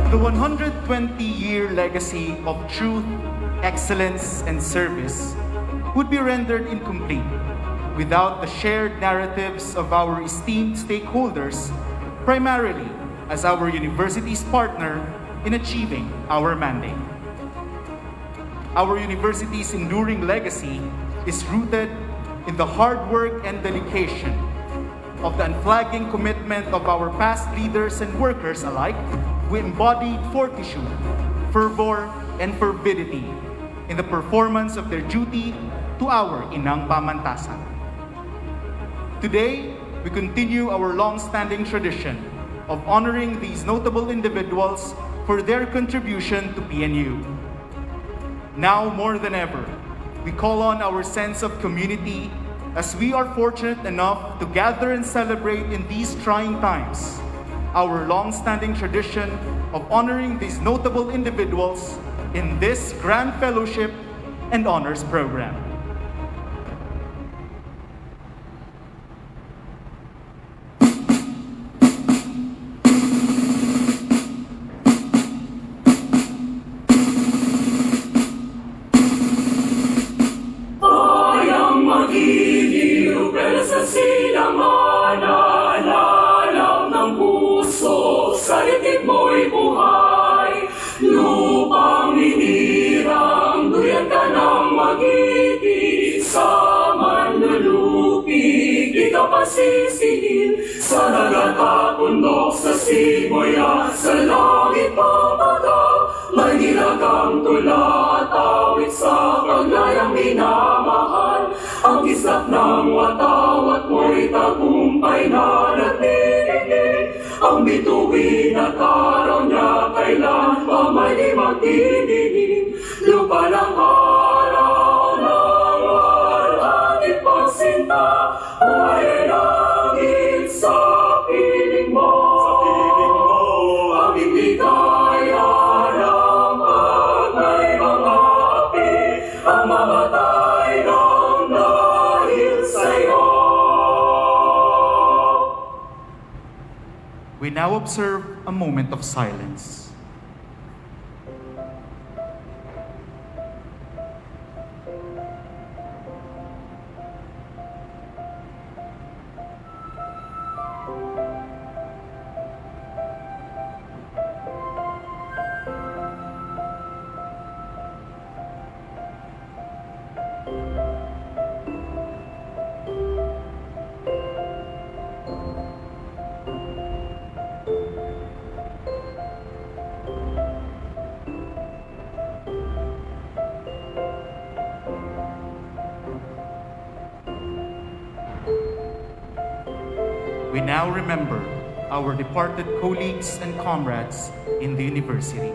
The 120-year legacy of truth, excellence, and service would be rendered incomplete without the shared narratives of our esteemed stakeholders, primarily as our university's partner in achieving our mandate. Our university's enduring legacy is rooted in the hard work and dedication of the unflagging commitment of our past leaders and workers alike, who embodied fortitude, fervor, and fervidity in the performance of their duty to our inang pamantasan. Today, we continue our long-standing tradition of honoring these notable individuals for their contribution to PNU. Now more than ever, we call on our sense of community as we are fortunate enough to gather and celebrate in these trying times our long-standing tradition of honoring these notable individuals in this Grand Fellowship and Honors Program. Pasisihil sa nagtatapundok sa simoya, sa langit papagaw, may nilagang tula at awit sa paglayang minamahal. Ang kislap ng watawat mo'y tagumpay na nagdidinig, ang bituin at araw niya kailan pa may di magdidinig. Lupa ng araw ng ating pagsinta, buhay langit sa piling mo. Ang hindi kaya ng pagmay mga api, ang mamatay ng dahil sa'yo. We now observe a moment of silence. We now remember our departed colleagues and comrades in the university.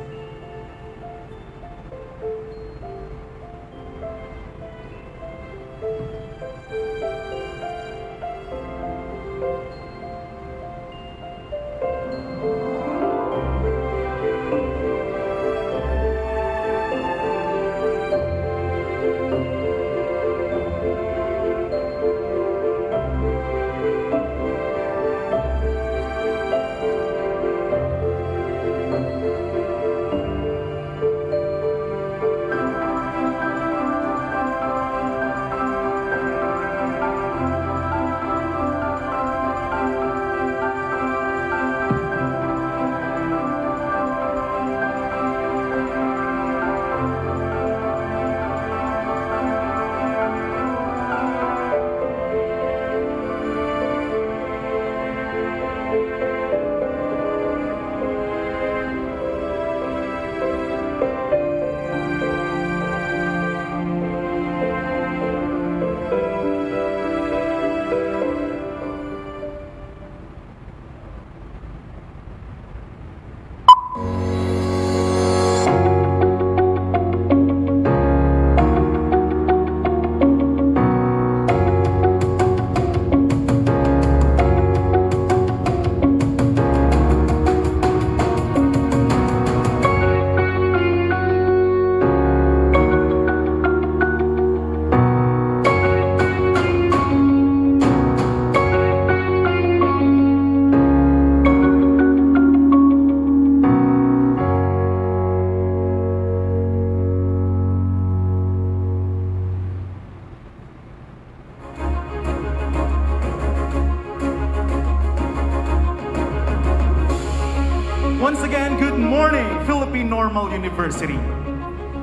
morning, Philippine Normal University.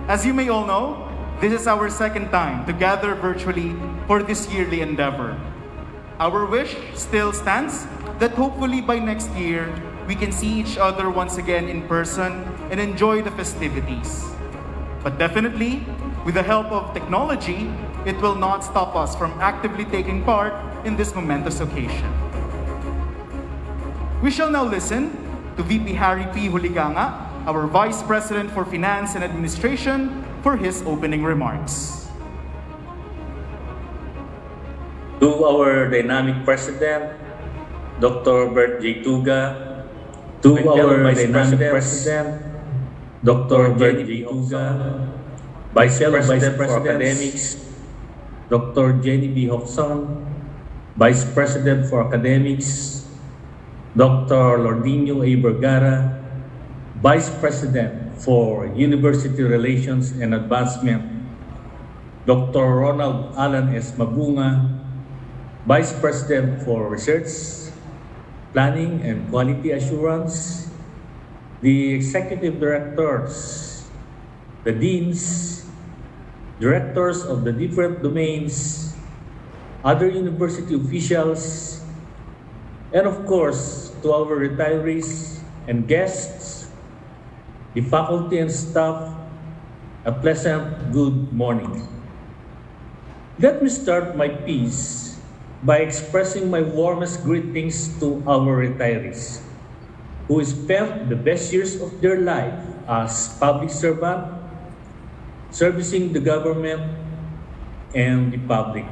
As you may all know, this is our second time to gather virtually for this yearly endeavor. Our wish still stands that hopefully by next year, we can see each other once again in person and enjoy the festivities. But definitely, with the help of technology, it will not stop us from actively taking part in this momentous occasion. We shall now listen to VP Harry P. Huliganga, our Vice President for Finance and Administration, for his opening remarks. To our dynamic President, Dr. Bert J. Tuga, to our dynamic President, Dr. Bert J. Tuga, Vice President for Academics, Dr. Jenny B. Hobson, Vice President for Academics, Dr. Lordinio A. Vergara, Vice President for University Relations and Advancement, Dr. Ronald Alan S. Mabunga, Vice President for Research, Planning and Quality Assurance, the Executive Directors, the Deans, Directors of the different domains, other university officials, and of course, to our retirees and guests, the faculty and staff, a pleasant good morning. Let me start my piece by expressing my warmest greetings to our retirees who spent the best years of their life as public servant, servicing the government and the public.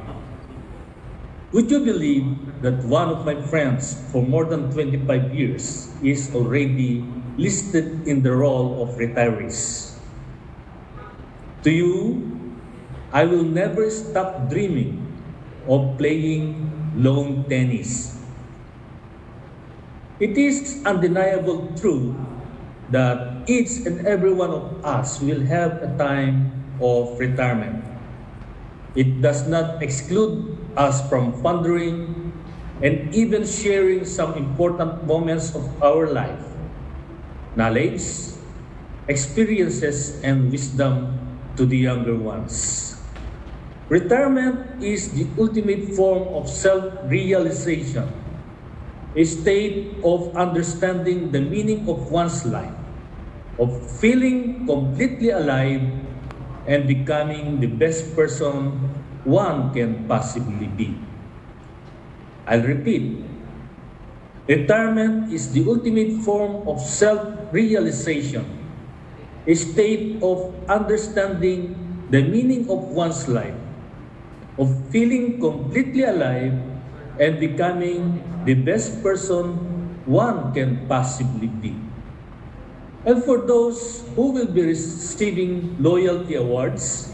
Would you believe that one of my friends for more than 25 years is already listed in the role of retirees? To you, I will never stop dreaming of playing lawn tennis. It is undeniable truth that each and every one of us will have a time of retirement. It does not exclude us from pondering and even sharing some important moments of our life, knowledge, experiences, and wisdom to the younger ones. Retirement is the ultimate form of self-realization, a state of understanding the meaning of one's life, of feeling completely alive and becoming the best person one can possibly be. I'll repeat. Retirement is the ultimate form of self-realization, a state of understanding the meaning of one's life, of feeling completely alive and becoming the best person one can possibly be. And for those who will be receiving loyalty awards,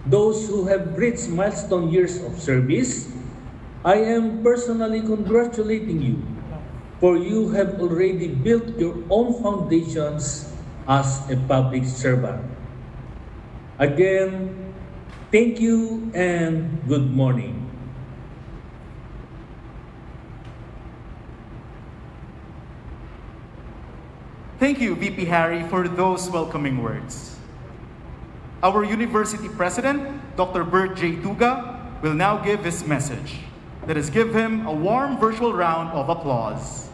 those who have reached milestone years of service, I am personally congratulating you, for you have already built your own foundations as a public servant. Again, thank you and good morning. Thank you, VP Harry, for those welcoming words. Our University President, Dr. Bert J. Tuga, will now give his message. Let us give him a warm virtual round of applause.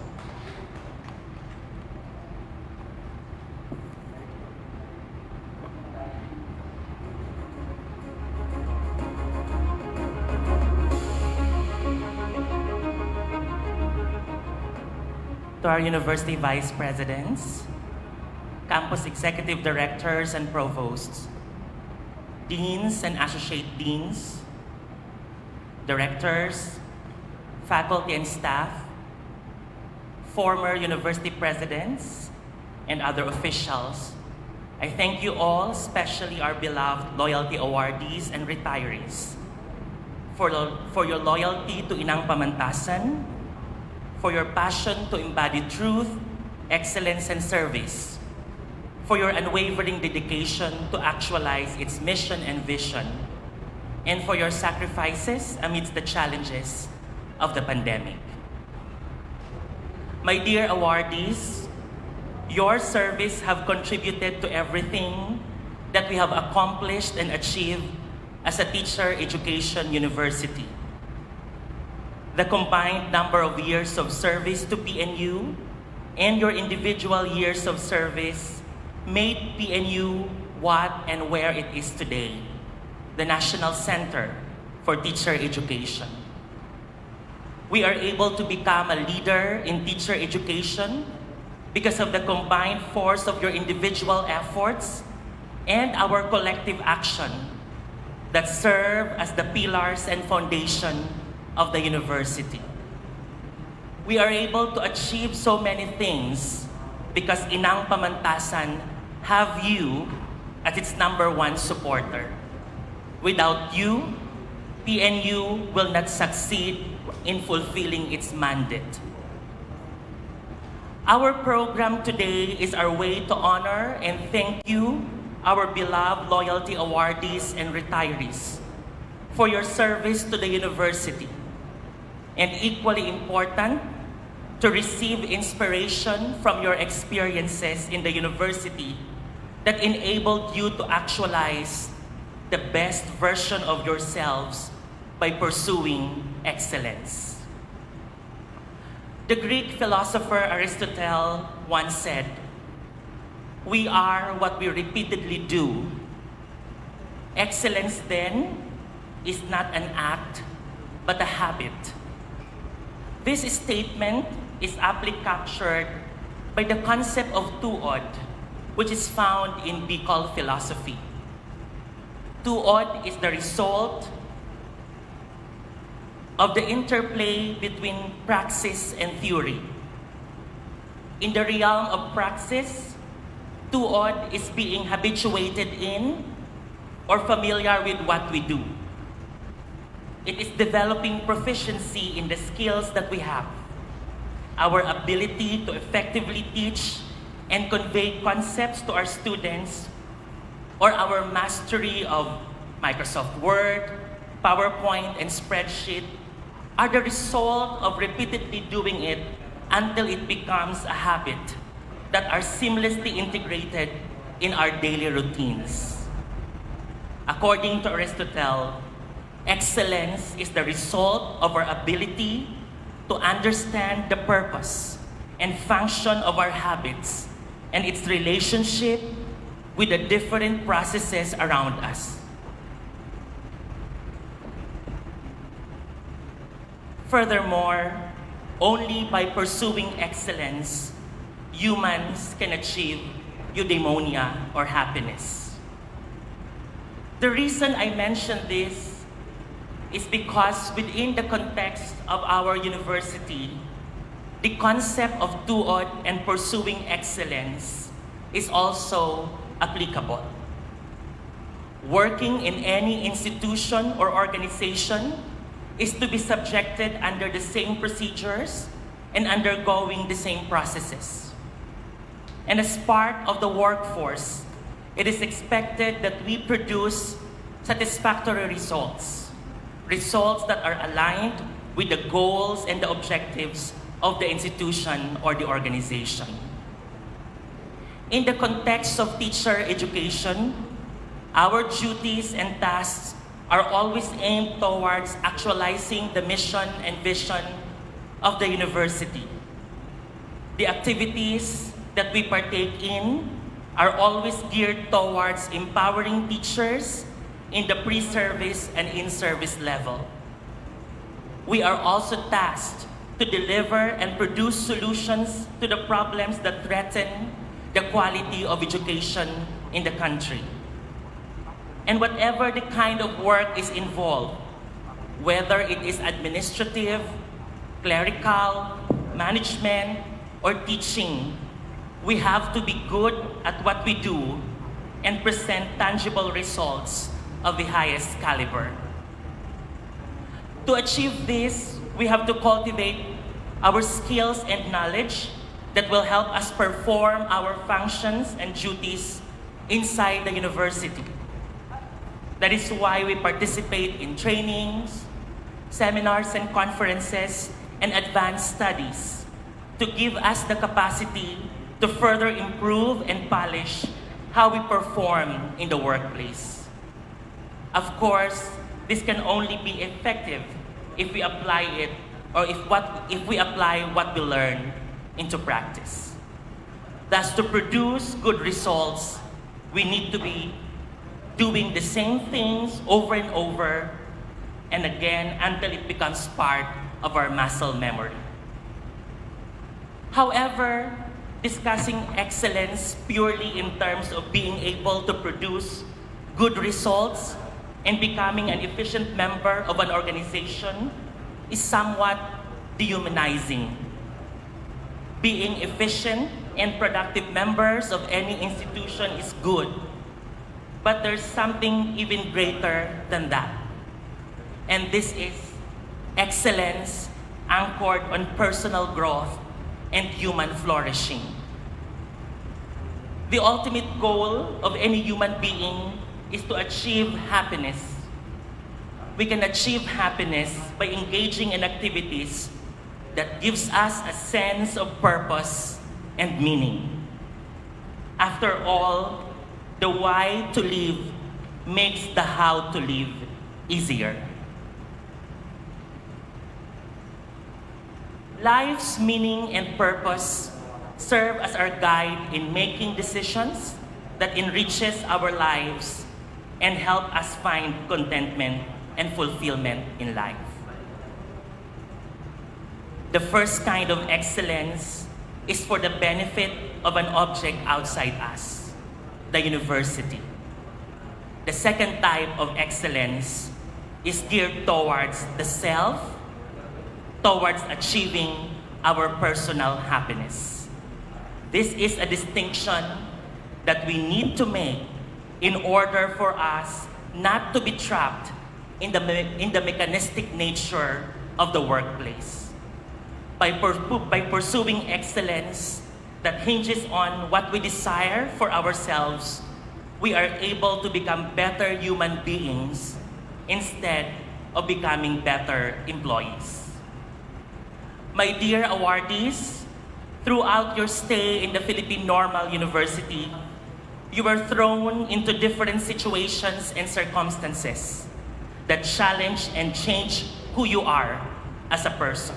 To our university vice presidents, campus executive directors and provosts, deans and associate deans, directors, faculty and staff, former university presidents, and other officials, I thank you all, especially our beloved loyalty awardees and retirees, for your loyalty to Inang Pamantasan, for your passion to embody truth, excellence, and service, for your unwavering dedication to actualize its mission and vision, and for your sacrifices amidst the challenges of the pandemic. My dear awardees, your service have contributed to everything that we have accomplished and achieved as a teacher education university. The combined number of years of service to PNU and your individual years of service made PNU what and where it is today, the National Center for Teacher Education. We are able to become a leader in teacher education because of the combined force of your individual efforts and our collective action that serve as the pillars and foundation of the university. We are able to achieve so many things because Inang Pamantasan have you as its #1 supporter. Without you, PNU will not succeed in fulfilling its mandate. Our program today is our way to honor and thank you, our beloved loyalty awardees and retirees, for your service to the university. And equally important, to receive inspiration from your experiences in the university that enabled you to actualize the best version of yourselves by pursuing excellence. The Greek philosopher Aristotle once said, "We are what we repeatedly do." Excellence then is not an act, but a habit. This statement is aptly captured by the concept of tuod, which is found in Bicol philosophy. Tuod is the result of the interplay between praxis and theory. In the realm of praxis, tuod is being habituated in or familiar with what we do. It is developing proficiency in the skills that we have, our ability to effectively teach and convey concepts to our students, or our mastery of Microsoft Word, PowerPoint, and spreadsheet are the result of repeatedly doing it until it becomes a habit that are seamlessly integrated in our daily routines. According to Aristotle, excellence is the result of our ability to understand the purpose and function of our habits and its relationship with the different processes around us. Furthermore, only by pursuing excellence, humans can achieve eudaimonia or happiness. The reason I mention this is because within the context of our university, the concept of tuod and pursuing excellence is also applicable. Working in any institution or organization is to be subjected under the same procedures and undergoing the same processes. And as part of the workforce, it is expected that we produce satisfactory results that are aligned with the goals and the objectives of the institution or the organization. In the context of teacher education, our duties and tasks are always aimed towards actualizing the mission and vision of the university. The activities that we partake in are always geared towards empowering teachers in the pre-service and in-service level. We are also tasked to deliver and produce solutions to the problems that threaten the quality of education in the country. And whatever the kind of work is involved, whether it is administrative, clerical, management, or teaching, we have to be good at what we do and present tangible results of the highest caliber. To achieve this, we have to cultivate our skills and knowledge that will help us perform our functions and duties inside the university. That is why we participate in trainings, seminars and conferences, and advanced studies to give us the capacity to further improve and polish how we perform in the workplace. Of course, this can only be effective if we apply it, or if we apply what we learn into practice. Thus, to produce good results, we need to be doing the same things over and over and again until it becomes part of our muscle memory. However, discussing excellence purely in terms of being able to produce good results and becoming an efficient member of an organization is somewhat dehumanizing. Being efficient and productive members of any institution is good, but there's something even greater than that. And this is excellence anchored on personal growth and human flourishing. The ultimate goal of any human being is to achieve happiness. We can achieve happiness by engaging in activities that gives us a sense of purpose and meaning. After all, the why to live makes the how to live easier. Life's meaning and purpose serve as our guide in making decisions that enriches our lives and help us find contentment and fulfillment in life. The first kind of excellence is for the benefit of an object outside us, the university. The second type of excellence is geared towards the self, towards achieving our personal happiness. This is a distinction that we need to make in order for us not to be trapped in the mechanistic nature of the workplace. By pursuing excellence that hinges on what we desire for ourselves, we are able to become better human beings instead of becoming better employees. My dear awardees, throughout your stay in the Philippine Normal University, you were thrown into different situations and circumstances that challenge and change who you are as a person.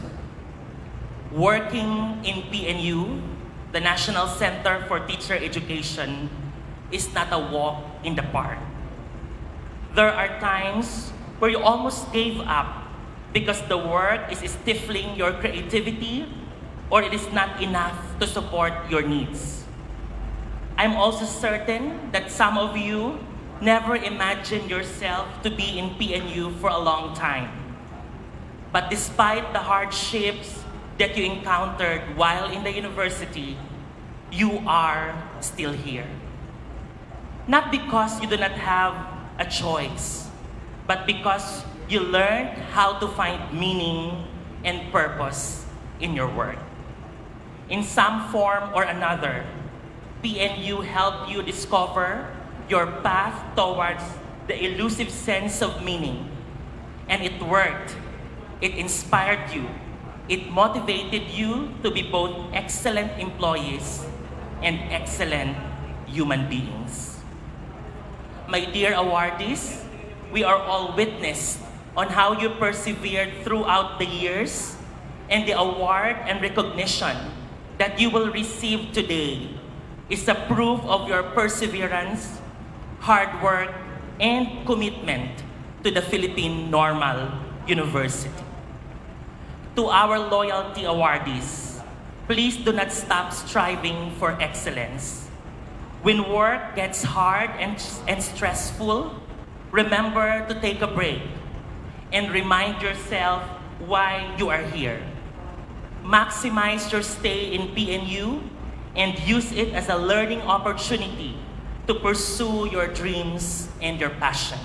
Working in PNU, the National Center for Teacher Education, is not a walk in the park. There are times where you almost gave up because the work is stifling your creativity or it is not enough to support your needs. I'm also certain that some of you never imagined yourself to be in PNU for a long time. But despite the hardships that you encountered while in the university, you are still here. Not because you do not have a choice, but because you learned how to find meaning and purpose in your work. In some form or another, PNU helped you discover your path towards the elusive sense of meaning. And it worked. It inspired you. It motivated you to be both excellent employees and excellent human beings. My dear awardees, we are all witness on how you persevered throughout the years, and the award and recognition that you will receive today is a proof of your perseverance, hard work, and commitment to the Philippine Normal University. To our loyalty awardees, please do not stop striving for excellence. When work gets hard and stressful, remember to take a break and remind yourself why you are here. Maximize your stay in PNU and use it as a learning opportunity to pursue your dreams and your passion.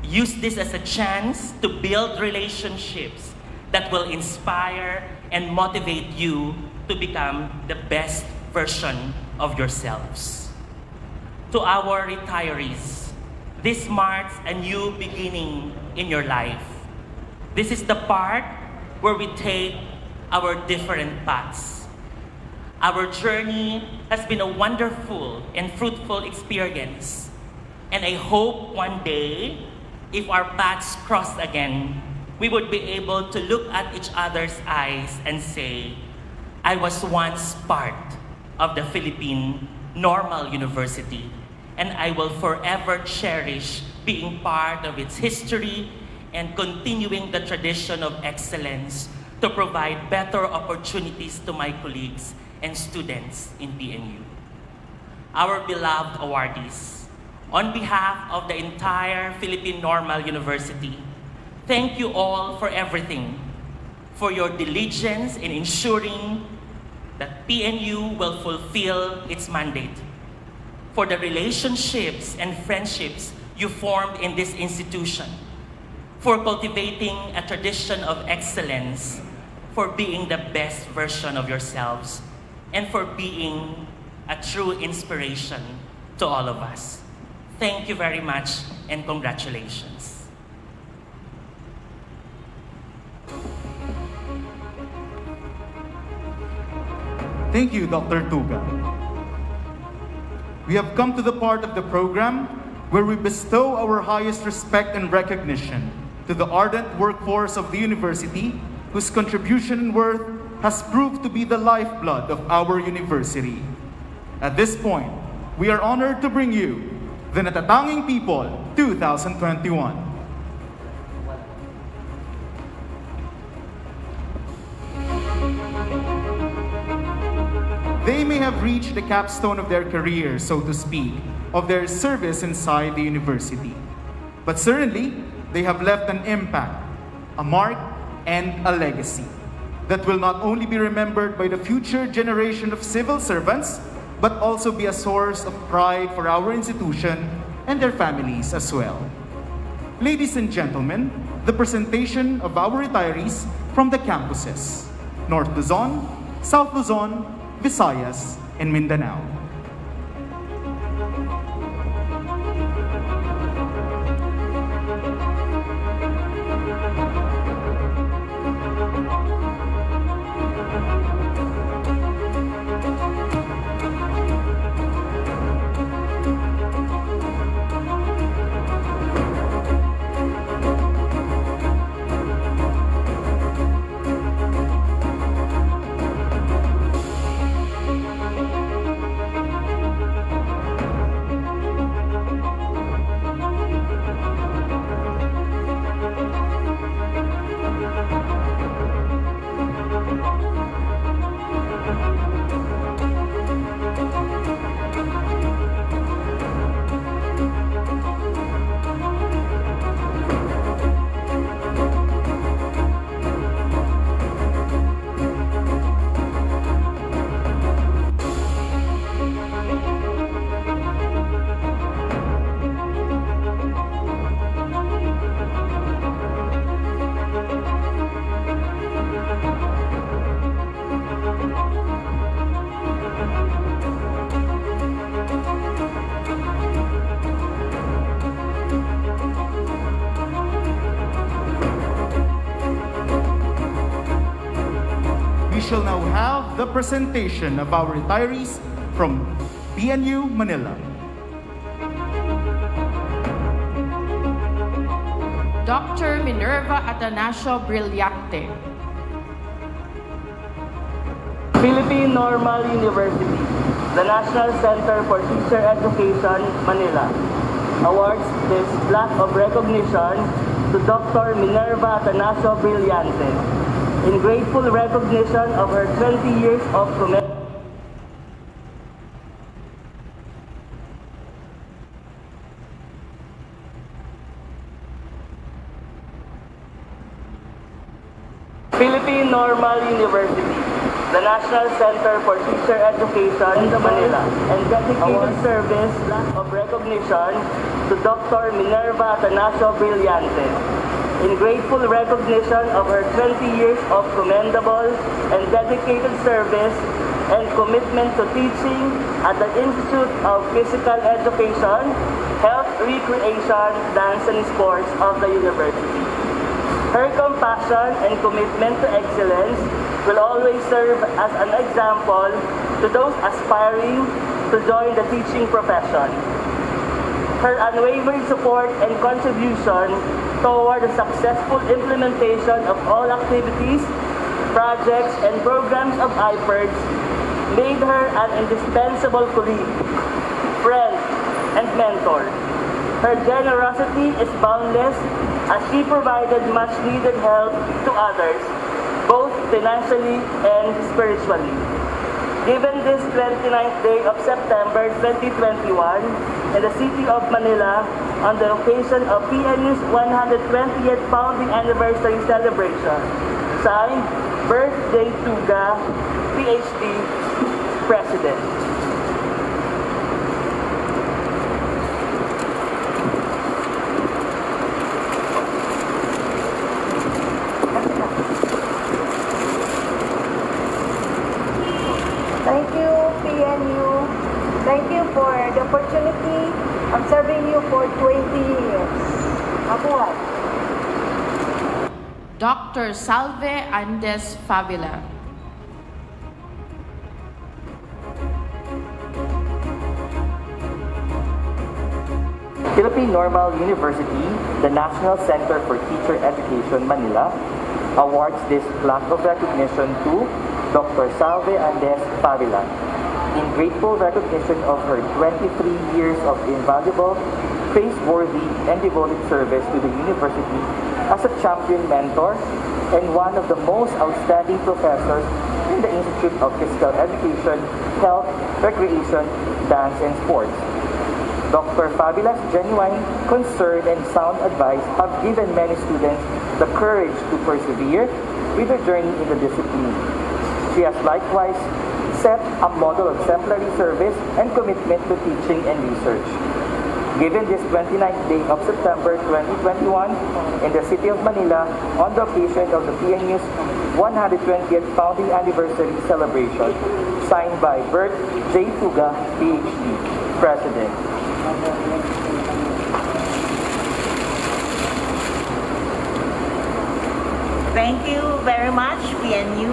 Use this as a chance to build relationships that will inspire and motivate you to become the best version of yourselves. To our retirees, this marks a new beginning in your life. This is the part where we take our different paths. Our journey has been a wonderful and fruitful experience, and I hope one day, if our paths cross again, we would be able to look at each other's eyes and say, I was once part of the Philippine Normal University, and I will forever cherish being part of its history and continuing the tradition of excellence to provide better opportunities to my colleagues and students in PNU. Our beloved awardees, on behalf of the entire Philippine Normal University, thank you all for everything, for your diligence in ensuring that PNU will fulfill its mandate, for the relationships and friendships you formed in this institution, for cultivating a tradition of excellence, for being the best version of yourselves, and for being a true inspiration to all of us. Thank you very much, and congratulations. Thank you, Dr. Tuga. We have come to the part of the program where we bestow our highest respect and recognition to the ardent workforce of the university, whose contribution and worth has proved to be the lifeblood of our university. At this point, we are honored to bring you the Natatanging People 2021. They may have reached the capstone of their career, so to speak, of their service inside the university. But certainly, they have left an impact, a mark, and a legacy that will not only be remembered by the future generation of civil servants, but also be a source of pride for our institution and their families as well. Ladies and gentlemen, the presentation of our retirees from the campuses, North Luzon, South Luzon, Visayas, and Mindanao. We shall now have the presentation of our retirees from PNU Manila. Dr. Minerva Atanasio Brillante. Philippine Normal University, the National Center for Teacher Education, Manila, awards this plaque of recognition to Dr. Minerva Atanasio Brillante in grateful recognition of her 20 years of commitment. Philippine Normal University, the National Center for Teacher Education, Manila, and dedicated service of recognition to Dr. Minerva Atanasio Brillante in grateful recognition of her 20 years of commendable and dedicated service and commitment to teaching at the Institute of Physical Education, Health, Recreation, Dance, and Sports of the University. Her compassion and commitment to excellence will always serve as an example to those aspiring to join the teaching profession. Her unwavering support and contribution toward the successful implementation of all activities, projects, and programs of IPERDS made her an indispensable colleague, friend, and mentor. Her generosity is boundless as she provided much-needed help to others, both financially and spiritually. Given this 29th day of September 2021 in the city of Manila on the occasion of PNU's 120th Founding Anniversary celebration, signed, Bert J. Tuga, PhD, President. Thank you, PNU. Thank you for the opportunity of serving you for 20 years. Mabuhay. Dr. Salve Andes Favila. Philippine Normal University, the National Center for Teacher Education, Manila, awards this plaque of recognition to Dr. Salve Andes Favila in grateful recognition of her 23 years of invaluable, praiseworthy, and devoted service to the university as a champion mentor and one of the most outstanding professors in the Institute of Physical Education, Health, Recreation, Dance, and Sports. Dr. Favila's genuine concern and sound advice have given many students the courage to persevere with their journey in the discipline. She has likewise set a model of exemplary service and commitment to teaching and research. Given this 29th day of September 2021 in the city of Manila on the occasion of the PNU's 120th Founding Anniversary celebration, signed by Bert J. Tuga, PhD, President. Thank you very much, PNU.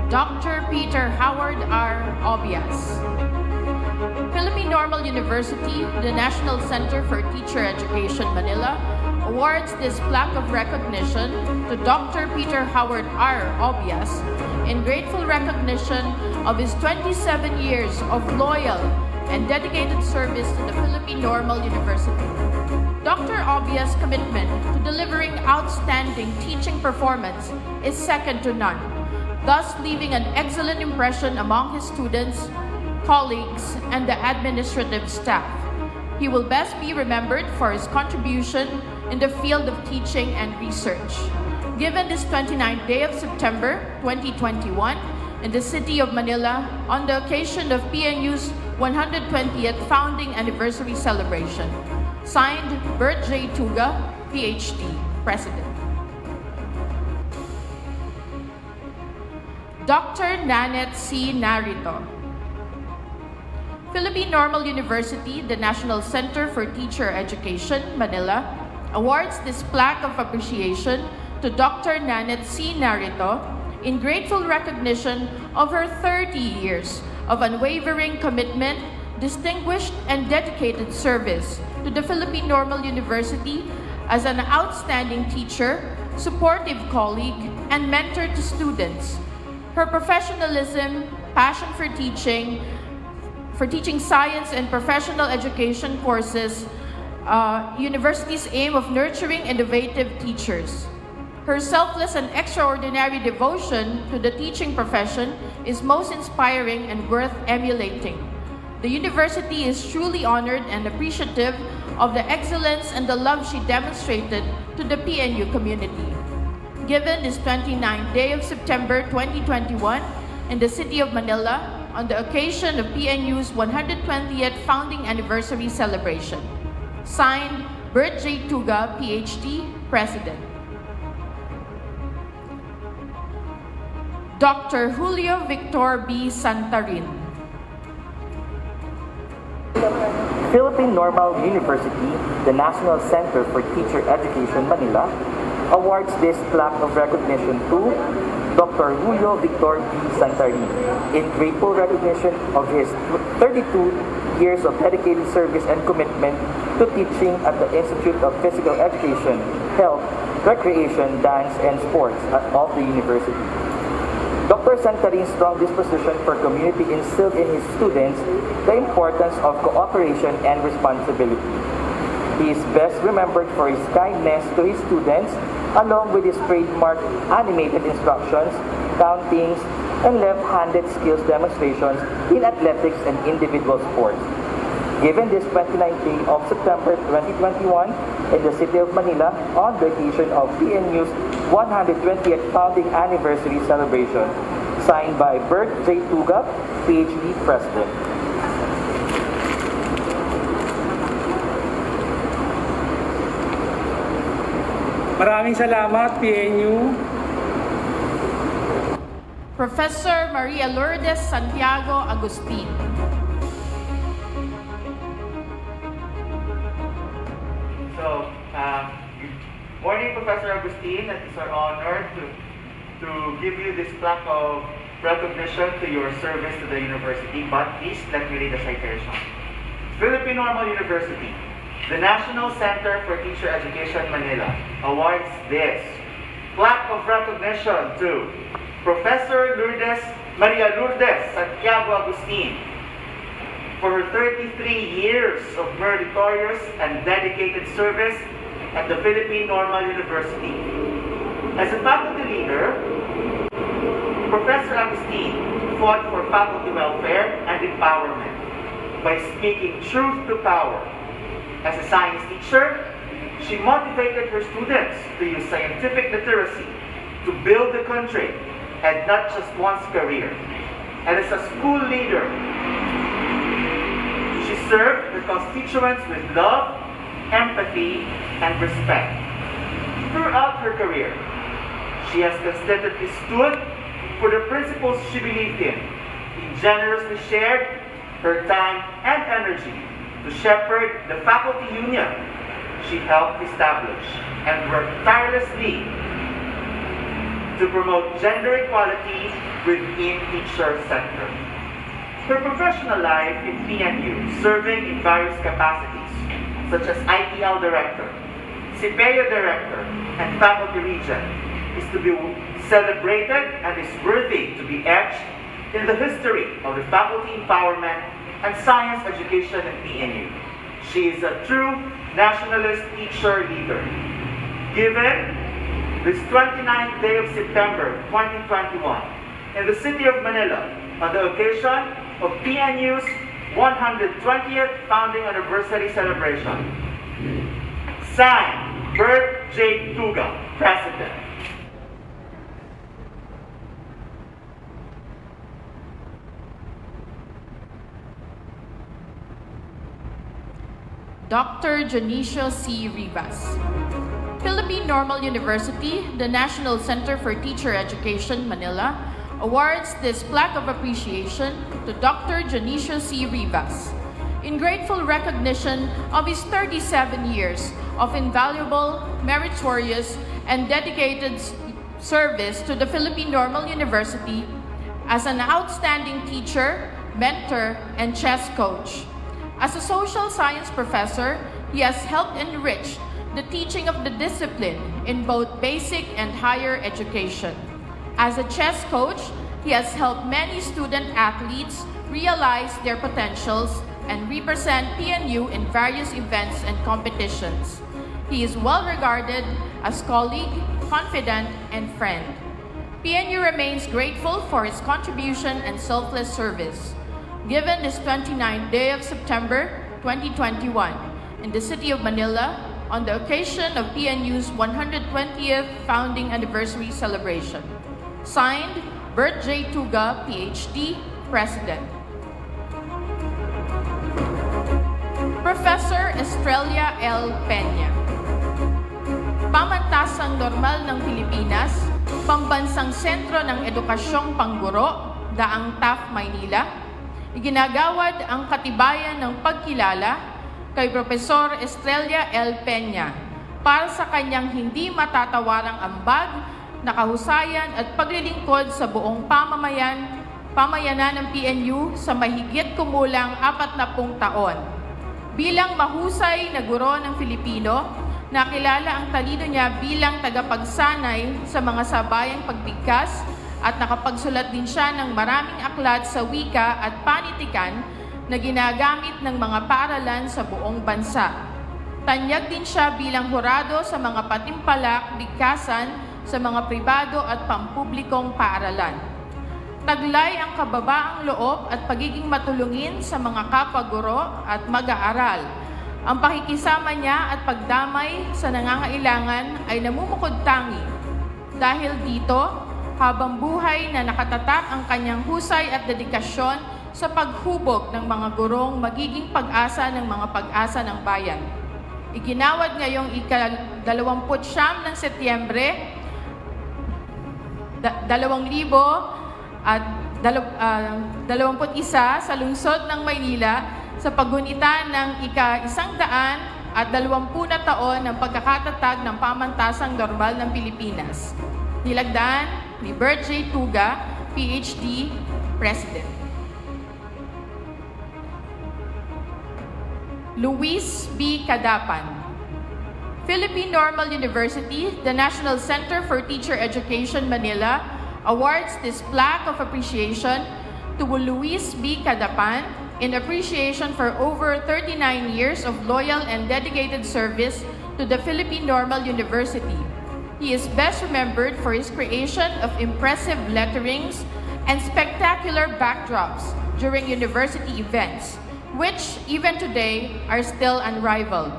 Dr. Peter Howard R. Obias. Philippine Normal University, the National Center for Teacher Education, Manila, awards this plaque of recognition to Dr. Peter Howard R. Obias in grateful recognition of his 27 years of loyal and dedicated service to the Philippine Normal University. Dr. Obias' commitment to delivering outstanding teaching performance is second to none, thus leaving an excellent impression among his students, colleagues, and the administrative staff. He will best be remembered for his contribution in the field of teaching and research. Given this 29th day of September 2021 in the city of Manila on the occasion of PNU's 120th Founding Anniversary celebration, signed, Bert J. Tuga, PhD, President. Dr. Nanette C. Narito. Philippine Normal University, the National Center for Teacher Education, Manila, awards this plaque of appreciation to Dr. Nanette C. Narito in grateful recognition of her 30 years of unwavering commitment, distinguished and dedicated service to the Philippine Normal University as an outstanding teacher, supportive colleague, and mentor to students. Her professionalism, passion for teaching science and professional education courses, university's aim of nurturing innovative teachers. Her selfless and extraordinary devotion to the teaching profession is most inspiring and worth emulating. The university is truly honored and appreciative of the excellence and the love she demonstrated to the PNU community. Given this 29th day of September 2021 in the city of Manila on the occasion of PNU's 120th Founding Anniversary celebration. Signed, Bert J. Tuga, PhD, President. Dr. Julio Victor B. Santarin. Philippine Normal University, the National Center for Teacher Education, Manila, awards this plaque of recognition to Dr. Julio Victor D. Santarin, in grateful recognition of his 32 years of dedicated service and commitment to teaching at the Institute of Physical Education, Health, Recreation, Dance, and Sports of the university. Dr. Santarin's strong disposition for community instilled in his students the importance of cooperation and responsibility. He is best remembered for his kindness to his students, along with his trademark animated instructions, countings, and left-handed skills demonstrations in athletics and individual sports. Given this 29th day of September 2021 in the city of Manila on the occasion of PNU's 120th Founding Anniversary celebration, signed by Bert J. Tuga, PhD President. Maraming salamat, PNU. Professor Maria Lourdes Santiago Agustin. So, good morning, Professor Agustin. It is our honor to give you this plaque of recognition to your service to the university. But please, let me read the citation. Philippine Normal University, the National Center for Teacher Education, Manila, awards this plaque of recognition to Professor Maria Lourdes Santiago Agustin for her 33 years of meritorious and dedicated service at the Philippine Normal University. As a faculty leader, Professor Agustin fought for faculty welfare and empowerment by speaking truth to power. As a science teacher, she motivated her students to use scientific literacy to build the country and not just one's career. And as a school leader, she served her constituents with love, empathy, and respect. Throughout her career, she has consistently stood for the principles she believed in. She generously shared her time and energy to shepherd the faculty union she helped establish and worked tirelessly to promote gender equality within teacher sector. Her professional life in PNU, serving in various capacities, such as IPL Director, CPEA Director, and Faculty Regent, is to be celebrated and is worthy to be etched in the history of the faculty empowerment and science education at PNU. She is a true nationalist teacher leader. Given this 29th day of September 2021 in the city of Manila on the occasion of PNU's 120th Founding Anniversary celebration. Signed, Bert J. Tuga, President. Dr. Janicio C. Rivas. Philippine Normal University, the National Center for Teacher Education, Manila, awards this plaque of appreciation to Dr. Janicio C. Rivas in grateful recognition of his 37 years of invaluable, meritorious, and dedicated service to the Philippine Normal University as an outstanding teacher, mentor, and chess coach. As a social science professor, he has helped enrich the teaching of the discipline in both basic and higher education. As a chess coach, he has helped many student athletes realize their potentials and represent PNU in various events and competitions. He is well regarded as colleague, confidant, and friend. PNU remains grateful for his contribution and selfless service. Given this 29th day of September 2021 in the city of Manila on the occasion of PNU's 120th Founding Anniversary celebration. Signed, Bert J. Tuga, PhD, President. Professor Estrella L. Peña. Pamantasang Normal ng Pilipinas, Pambansang Sentro ng Edukasyong Pangguro, Daang TAF, Maynila, iginagawad ang katibayan ng pagkilala kay Profesor Estrella L. Peña para sa kanyang hindi matatawarang ambag na kahusayan at paglilingkod sa buong pamayanan ng PNU sa mahigit kumulang 40 taon. Bilang mahusay na guro ng Filipino, nakilala ang talino niya bilang tagapagsanay sa mga sabayang pagbigkas at nakapagsulat din siya ng maraming aklat sa wika at panitikan na ginagamit ng mga paaralan sa buong bansa. Tanyag din siya bilang hurado sa mga patimpalak, bigkasan sa mga pribado at pampublikong paaralan. Taglay ang kababaang loob at pagiging matulungin sa mga kapwa-guro at mag-aaral. Ang pakikisama niya at pagdamay sa nangangailangan ay namumukod-tangi. Dahil dito, habang buhay na nakatatak ang kanyang husay at dedikasyon sa paghubog ng mga gurong magiging pag-asa ng mga pag-asa ng bayan. Iginawad ngayong ika-29 ng Setyembre 2021 sa lungsod ng Maynila sa paggunita ng ika-120 na taon ng pagkakatatag ng pamantasang normal ng Pilipinas. Nilagdaan ni Bert J. Tuga, PhD, President. Luis B. Cadapan. Philippine Normal University, the National Center for Teacher Education, Manila, awards this plaque of appreciation to Luis B. Cadapan in appreciation for over 39 years of loyal and dedicated service to the Philippine Normal University. He is best remembered for his creation of impressive letterings and spectacular backdrops during university events, which even today are still unrivaled.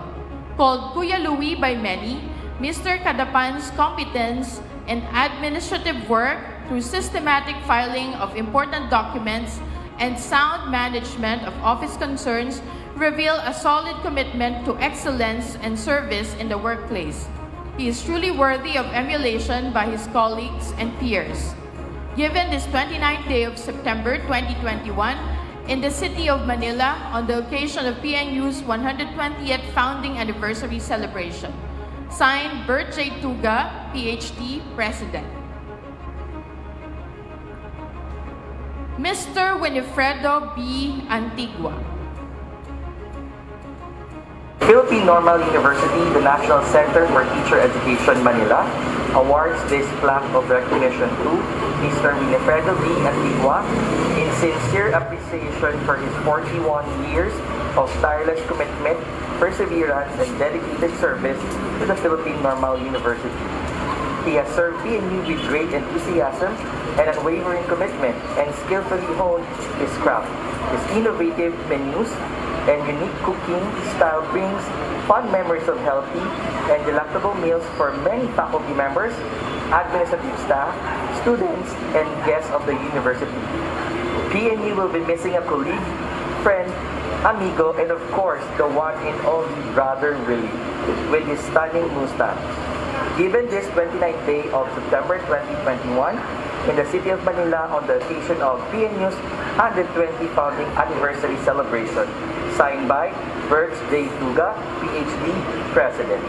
Called Kuya Louie by many, Mr. Cadapan's competence in administrative work through systematic filing of important documents and sound management of office concerns reveal a solid commitment to excellence and service in the workplace. He is truly worthy of emulation by his colleagues and peers. Given this 29th day of September 2021, in the city of Manila on the occasion of PNU's 120th Founding Anniversary celebration. Signed, Bert J. Tuga, PhD, President. Mr. Winifredo B. Antigua. Philippine Normal University, the National Center for Teacher Education, Manila, awards this plaque of recognition to Mr. Winifredo B. Antigua in sincere appreciation for his 41 years of tireless commitment, perseverance, and dedicated service to the Philippine Normal University. He has served PNU with great enthusiasm and unwavering commitment and skillfully honed his craft. His innovative menus and unique cooking style brings fond memories of healthy and delectable meals for many faculty members, administrative staff, students, and guests of the university. PNU will be missing a colleague, friend, amigo, and of course, the one and only Brother Willie, with his stunning mustache. Given this 29th day of September 2021, in the city of Manila on the occasion of PNU's 120 Founding Anniversary celebration, signed by Bert J. Tuga, PhD, President.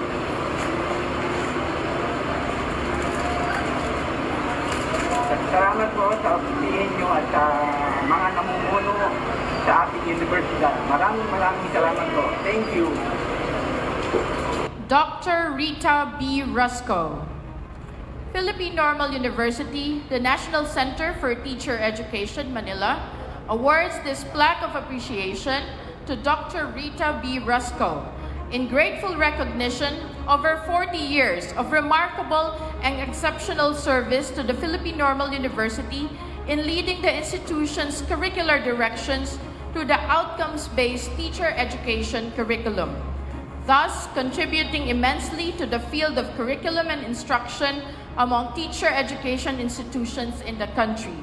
Salamat po sa PNU at mga namumuno sa ating universidad. Maraming salamat po. Thank you. Dr. Rita B. Rusco. Philippine Normal University, the National Center for Teacher Education, Manila, awards this plaque of appreciation to Dr. Rita B. Rusco in grateful recognition of her 40 years of remarkable and exceptional service to the Philippine Normal University in leading the institution's curricular directions through the outcomes-based teacher education curriculum, thus contributing immensely to the field of curriculum and instruction among teacher education institutions in the country.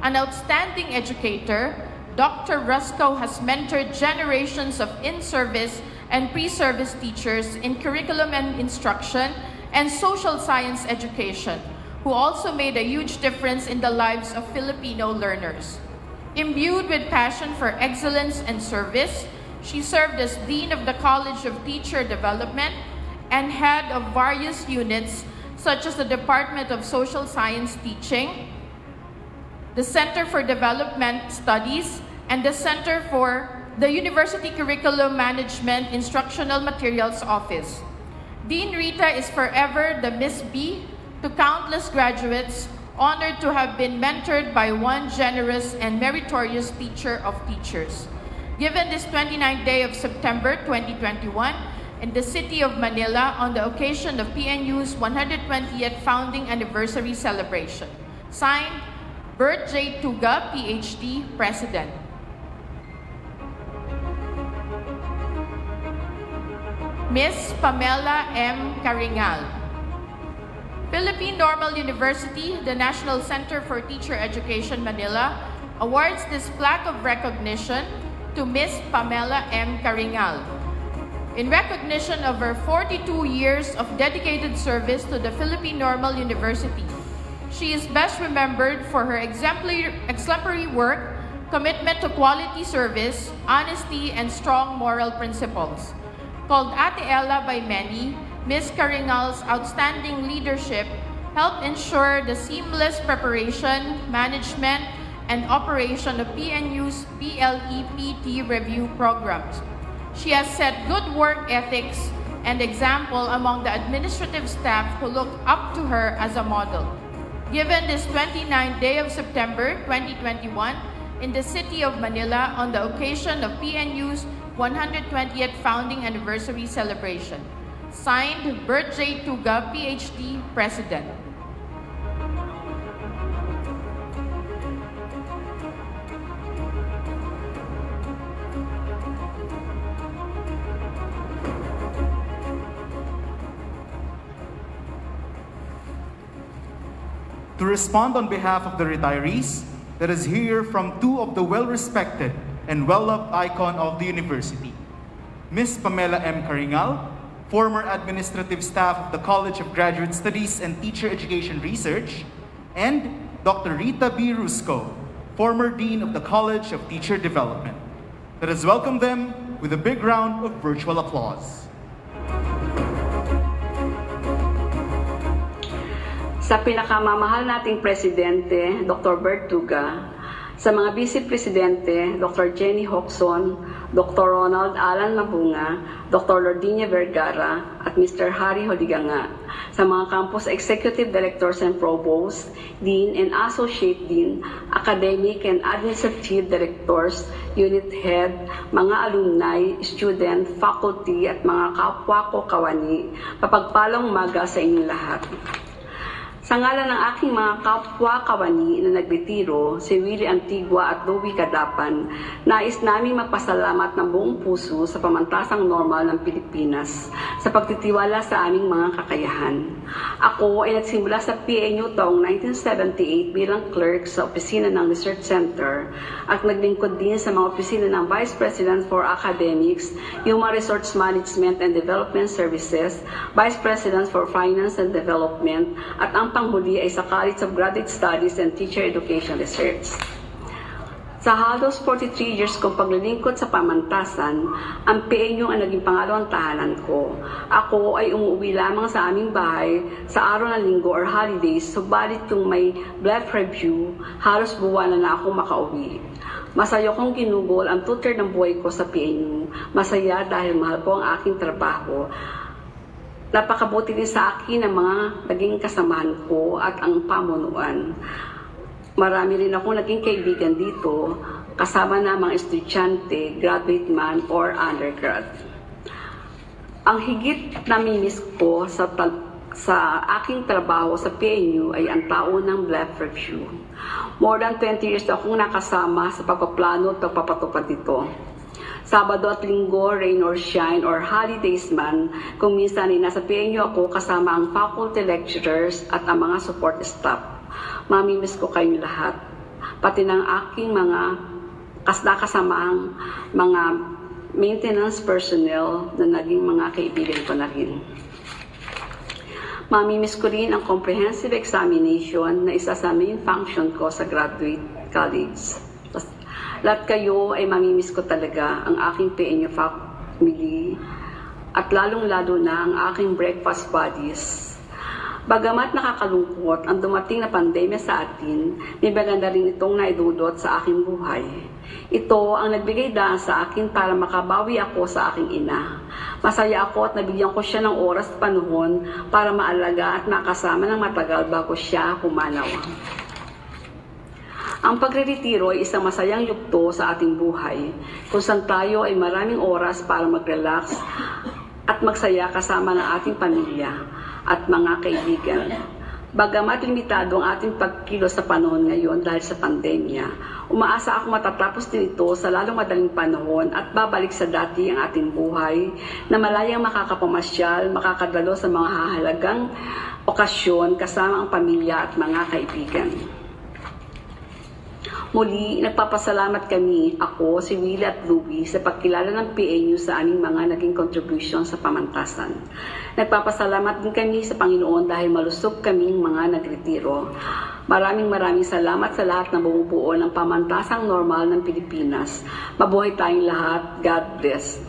An outstanding educator, Dr. Rusco has mentored generations of in-service and pre-service teachers in curriculum and instruction and social science education, who also made a huge difference in the lives of Filipino learners. Imbued with passion for excellence and service, she served as Dean of the College of Teacher Development and head of various units such as the Department of Social Science Teaching, the Center for Development Studies, and the Center for the University Curriculum Management Instructional Materials Office. Dean Rita is forever the Miss B to countless graduates honored to have been mentored by one generous and meritorious teacher of teachers. Given this 29th day of September 2021 in the city of Manila on the occasion of PNU's 120th Founding Anniversary celebration. Signed, Bert J. Tuga, PhD, President. Ms. Pamela M. Caringal. Philippine Normal University, the National Center for Teacher Education, Manila, awards this plaque of recognition to Ms. Pamela M. Caringal in recognition of her 42 years of dedicated service to the Philippine Normal University. She is best remembered for her exemplary work, commitment to quality service, honesty, and strong moral principles. Called Ate Ella by many, Ms. Caringal's outstanding leadership helped ensure the seamless preparation, management, and operation of PNU's PLEPT review programs. She has set good work ethics and example among the administrative staff who look up to her as a model. Given this 29th day of September 2021 in the city of Manila on the occasion of PNU's 120th Founding Anniversary celebration. Signed, Bert J. Tuga, PhD, President. To respond on behalf of the retirees, let us hear from two of the well-respected and well-loved icon of the university. Ms. Pamela M. Caringal, former administrative staff of the College of Graduate Studies and Teacher Education Research, and Dr. Rita B. Rusco, former Dean of the College of Teacher Development. Let us welcome them with a big round of virtual applause. Sa pinakamamahal nating Presidente, Dr. Bert Tuga, sa mga Vice Presidente, Dr. Jenny Hoxon, Dr. Ronald Alan Mabunga, Dr. Lordinia Vergara, at Mr. Harry Holiganga, sa mga campus executive directors and provosts, dean and associate dean, academic and administrative directors, unit head, mga alumni, student, faculty, at mga kapwa ko kawani, mapagpalang umaga sa inyong lahat. Sa ngalan ng aking mga kapwa kawani na nagretiro, si Willie Antigua at Louie Cadapan, nais namin magpasalamat ng buong puso sa pamantasang normal ng Pilipinas sa pagtitiwala sa aming mga kakayahan. Ako ay nagsimula sa PNU taong 1978 bilang clerk sa opisina ng Research Center at naglingkod din sa mga opisina ng Vice President for Academics, Human Resource Management and Development Services, Vice President for Finance and Development, at ang panghuli ay sa College of Graduate Studies and Teacher Education Research. Sa halos 43 years kong paglilingkod sa pamantasan, ang PNU ang naging pangalawang tahanan ko. Ako ay umuwi lamang sa aming bahay sa araw ng linggo or holidays, subalit kung may BLEF review, halos buwanan na ako makauwi. Masaya kong ginugol ang 2/3 ng buhay ko sa PNU. Masaya dahil mahal ko ang aking trabaho. Napakabuti din sa akin ang mga naging kasamahan ko at ang pamunuan. Marami rin akong naging kaibigan dito, kasama na mga estudyante, graduate man, or undergrad. Ang higit na mimiss ko sa aking trabaho sa PNU ay ang taon ng BLEF review. More than 20 years akong nakasama sa pagpaplano at pagpapatupad dito. Sabado at linggo, rain or shine, or holidays man, kung minsan ay nasa PNU ako kasama ang faculty lecturers at ang mga support staff. Mamimiss ko kayong lahat, pati ng aking mga kasamaang mga maintenance personnel na naging mga kaibigan ko na rin. Mamimiss ko rin ang comprehensive examination na isa sa main function ko sa graduate college. Lahat kayo ay mamimiss ko talaga, ang aking PNU family at lalong-lalo na ang aking breakfast buddies. Bagamat nakakalungkot ang dumating na pandemya sa atin, may maganda rin itong naidudot sa aking buhay. Ito ang nagbigay daan sa akin para makabawi ako sa aking ina. Masaya ako at nabigyan ko siya ng oras at panahon para maalaga at makasama ng matagal bago siya pumanaw. Ang pagre-retiro ay isang masayang yugto sa ating buhay, kung saan tayo ay maraming oras para mag-relax at magsaya kasama ng ating pamilya at mga kaibigan. Bagamat limitado ang ating pagkilos sa panahon ngayon dahil sa pandemya, umaasa ako matatapos din ito sa lalong madaling panahon at babalik sa dati ang ating buhay na malayang makakapamasyal, makakadalo sa mga hahalagang okasyon kasama ang pamilya at mga kaibigan. Muli, nagpapasalamat kami, ako, si Willie at Louie, sa pagkilala ng PNU sa aming mga naging contribution sa pamantasan. Nagpapasalamat din kami sa Panginoon dahil malusog kaming mga nagretiro. Maraming salamat sa lahat na bumubuo ng pamantasang normal ng Pilipinas. Mabuhay tayong lahat. God bless.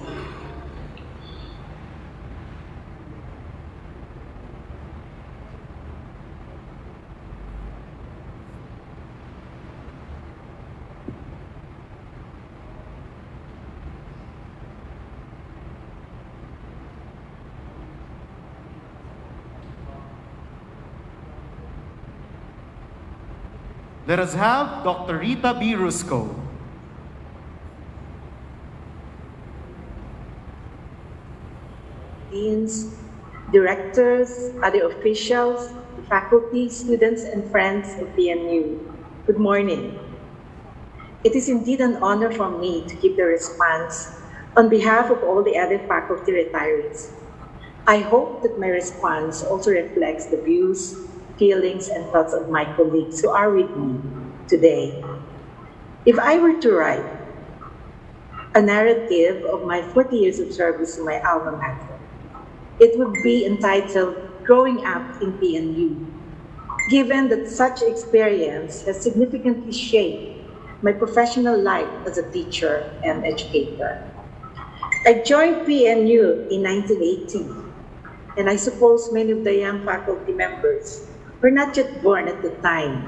Let us have Dr. Rita B. Rusco. Deans, directors, other officials, faculty, students, and friends of PNU, good morning. It is indeed an honor for me to give the response on behalf of all the other faculty retirees. I hope that my response also reflects the views, feelings, and thoughts of my colleagues who are with me today. If I were to write a narrative of my 40 years of service to my alma mater, it would be entitled Growing Up in PNU, given that such experience has significantly shaped my professional life as a teacher and educator. I joined PNU in 1980, and I suppose many of the young faculty members were not yet born at the time.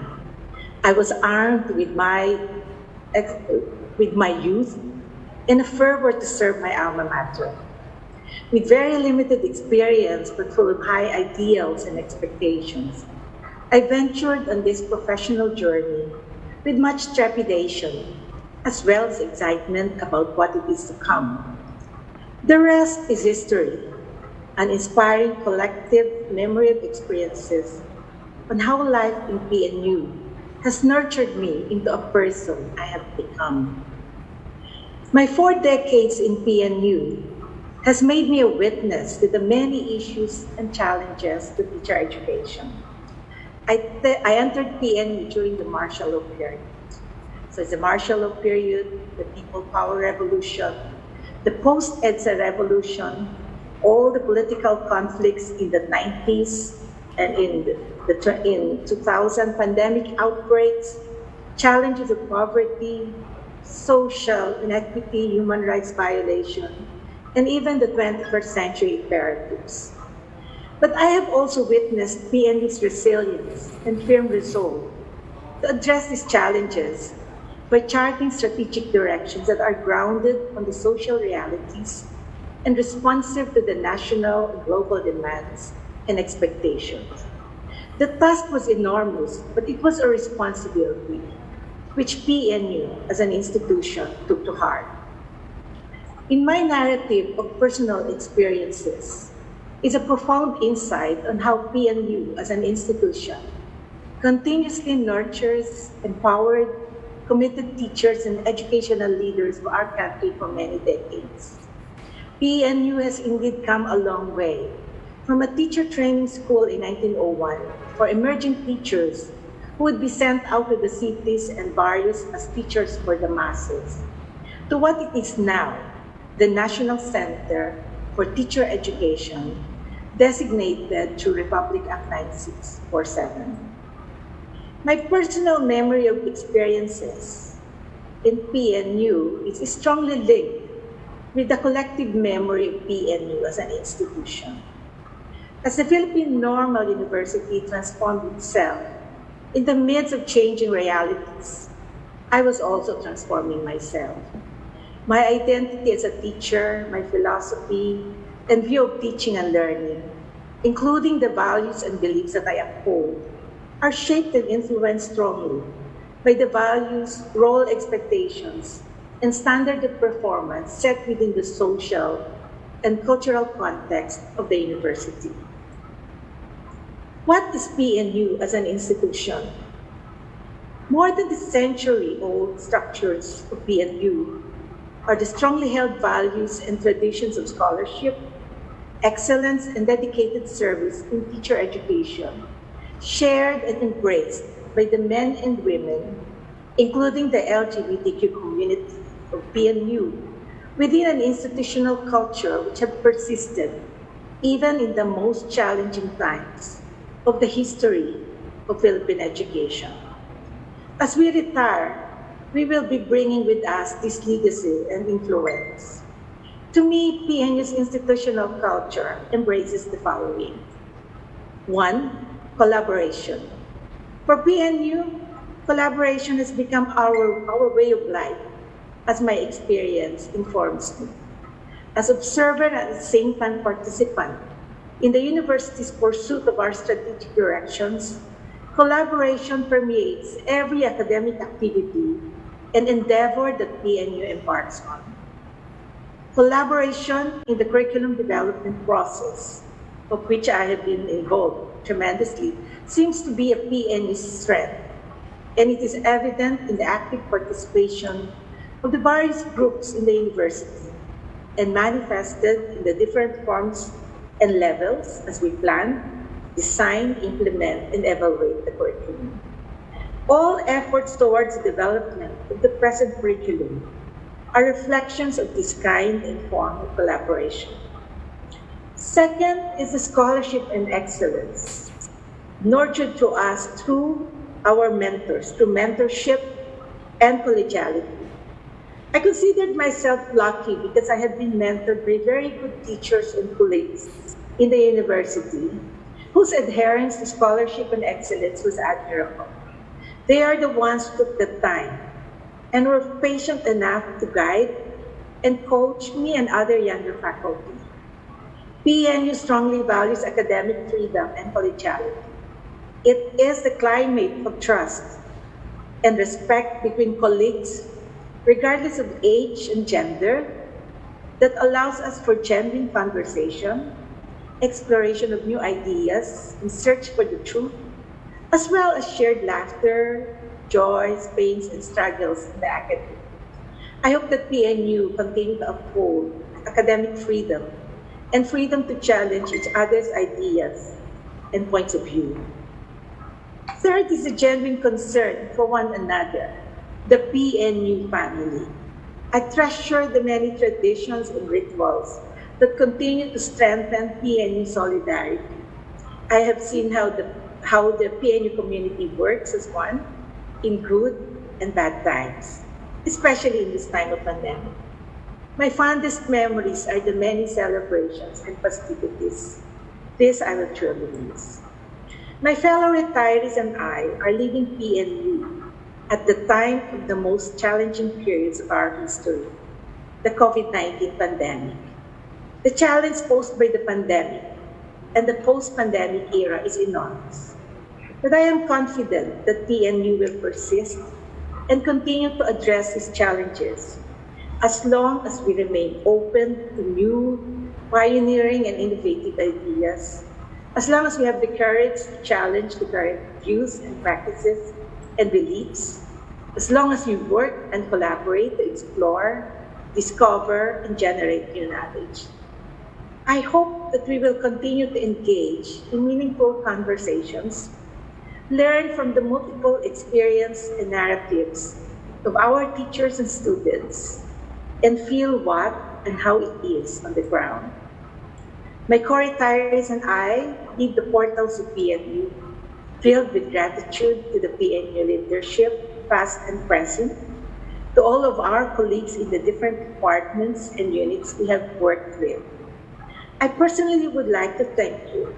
I was armed with my youth and a fervor to serve my alma mater. With very limited experience but full of high ideals and expectations, I ventured on this professional journey with much trepidation, as well as excitement about what it is to come. The rest is history, an inspiring collective memory of experiences on how life in PNU has nurtured me into a person I have become. My 4 decades in PNU has made me a witness to the many issues and challenges to teacher education. I entered PNU during the martial law period. So it's the martial law period, the People Power Revolution, the post-EDSA revolution, all the political conflicts in the 90s, and in 2000 pandemic outbreaks, challenges of poverty, social inequity, human rights violation, and even the 21st century imperatives. But I have also witnessed PNU's resilience and firm resolve to address these challenges by charting strategic directions that are grounded on the social realities and responsive to the national and global demands and expectations. The task was enormous, but it was a responsibility which PNU as an institution took to heart. In my narrative of personal experiences is a profound insight on how PNU as an institution continuously nurtures, empowered, committed teachers and educational leaders of our country for many decades. PNU has indeed come a long way, from a teacher training school in 1901 for emerging teachers who would be sent out to the cities and barrios as teachers for the masses, to what it is now, the National Center for Teacher Education, designated through Republic Act 9647. My personal memory of experiences in PNU is strongly linked with the collective memory of PNU as an institution. As the Philippine Normal University transformed itself in the midst of changing realities, I was also transforming myself. My identity as a teacher, my philosophy, and view of teaching and learning, including the values and beliefs that I uphold, are shaped and influenced strongly by the values, role expectations, and standard of performance set within the social and cultural context of the university. What is PNU as an institution? More than the century-old structures of PNU are the strongly held values and traditions of scholarship, excellence, and dedicated service in teacher education, shared and embraced by the men and women, including the LGBTQ community of PNU, within an institutional culture which have persisted even in the most challenging times of the history of Philippine education. As we retire, we will be bringing with us this legacy and influence. To me, PNU's institutional culture embraces the following. 1, collaboration. For PNU, collaboration has become our way of life, as my experience informs me. As observer and at the same time participant in the university's pursuit of our strategic directions, collaboration permeates every academic activity and endeavor that PNU embarks on. Collaboration in the curriculum development process, of which I have been involved tremendously, seems to be a PNU strength, and it is evident in the active participation of the various groups in the university and manifested in the different forms and levels as we plan, design, implement, and evaluate the curriculum. All efforts towards the development of the present curriculum are reflections of this kind and form of collaboration. Second is the scholarship and excellence, nurtured to us through our mentors, through mentorship and collegiality. I considered myself lucky because I had been mentored by very good teachers and colleagues in the university whose adherence to scholarship and excellence was admirable. They are the ones who took the time and were patient enough to guide and coach me and other younger faculty. PNU strongly values academic freedom and collegiality. It is the climate of trust and respect between colleagues, regardless of age and gender, that allows us for genuine conversation, exploration of new ideas, and search for the truth, as well as shared laughter, joys, pains, and struggles in the academy. I hope that PNU continue to uphold academic freedom and freedom to challenge each other's ideas and points of view. Third is a genuine concern for one another, the PNU family. I treasure the many traditions and rituals that continue to strengthen PNU solidarity. I have seen how the PNU community works as one in good and bad times, especially in this time of pandemic. My fondest memories are the many celebrations and festivities. This I will truly miss. My fellow retirees and I are leaving PNU at the time of the most challenging periods of our history, the COVID-19 pandemic. The challenge posed by the pandemic and the post-pandemic era is enormous. But I am confident that PNU will persist and continue to address these challenges as long as we remain open to new, pioneering, and innovative ideas, as long as we have the courage to challenge the current views and practices and beliefs, as long as we work and collaborate to explore, discover, and generate new knowledge. I hope that we will continue to engage in meaningful conversations, learn from the multiple experience and narratives of our teachers and students, and feel what and how it is on the ground. My co-retirees and I leave the portals of PNU filled with gratitude to the PNU leadership, past and present, to all of our colleagues in the different departments and units we have worked with. I personally would like to thank you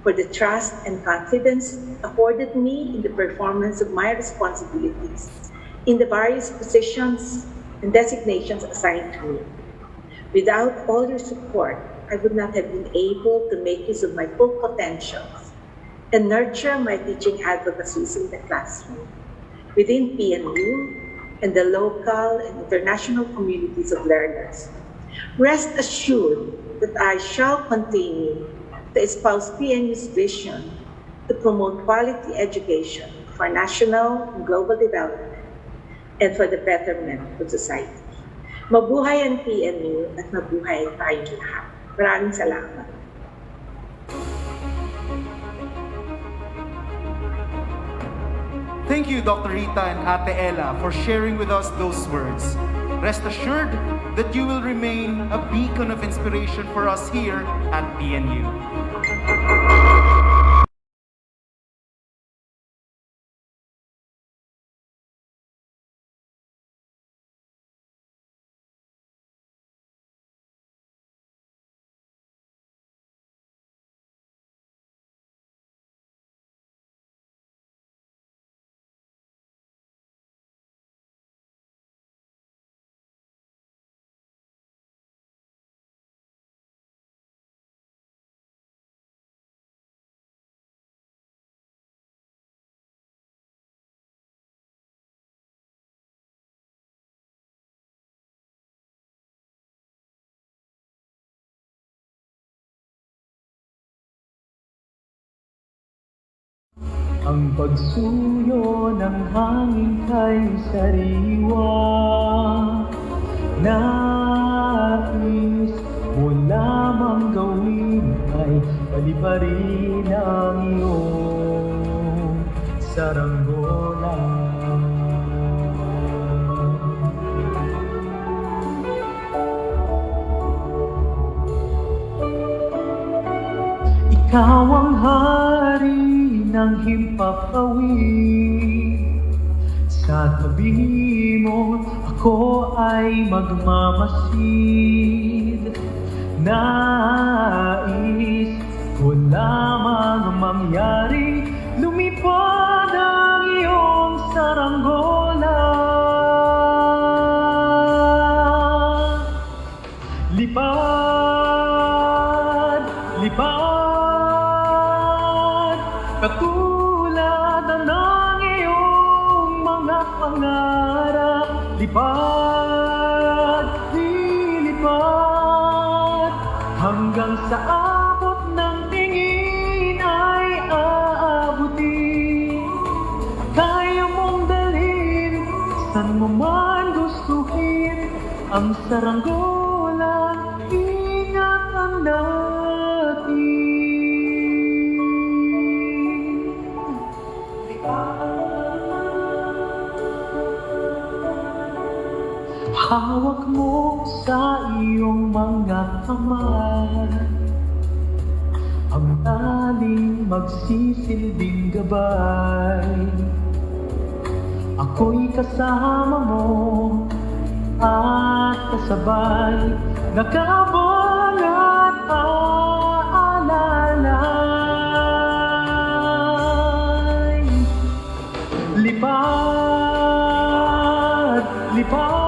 for the trust and confidence afforded me in the performance of my responsibilities in the various positions and designations assigned to me. Without all your support, I would not have been able to make use of my full potentials and nurture my teaching advocacies in the classroom, within PNU, and the local and international communities of learners. Rest assured that I shall continue to espouse PNU's vision to promote quality education for national and global development and for the betterment of society. Mabuhay ang PNU at mabuhay tayong lahat. Maraming salamat. Thank you, Dr. Rita and Ate Ella, for sharing with us those words. Rest assured that you will remain a beacon of inspiration for us here at PNU. Ang pagsuyo ng hangin kay sariwa, nais mo lamang gawin ay paliparin ang iyong saranggola. Ikaw ang hari ng himpapawid, sa tabi mo ako ay magmamasid. Nais ko lamang mangyari, lumipad ang iyong saranggola. Lipad, lipad, katulad ng iyong mga pangarap. Lipad, lilipad, hanggang sa abot ng tingin ay aabutin. Kaya mong dalhin, saan mo man gustuhin, ang saranggola, ingatan natin. Hawak mo sa iyong mga kamay ang taling magsisilbing gabay. Ako'y kasama mo at kasabay, nakabang at aalalay. Lipad, lipad,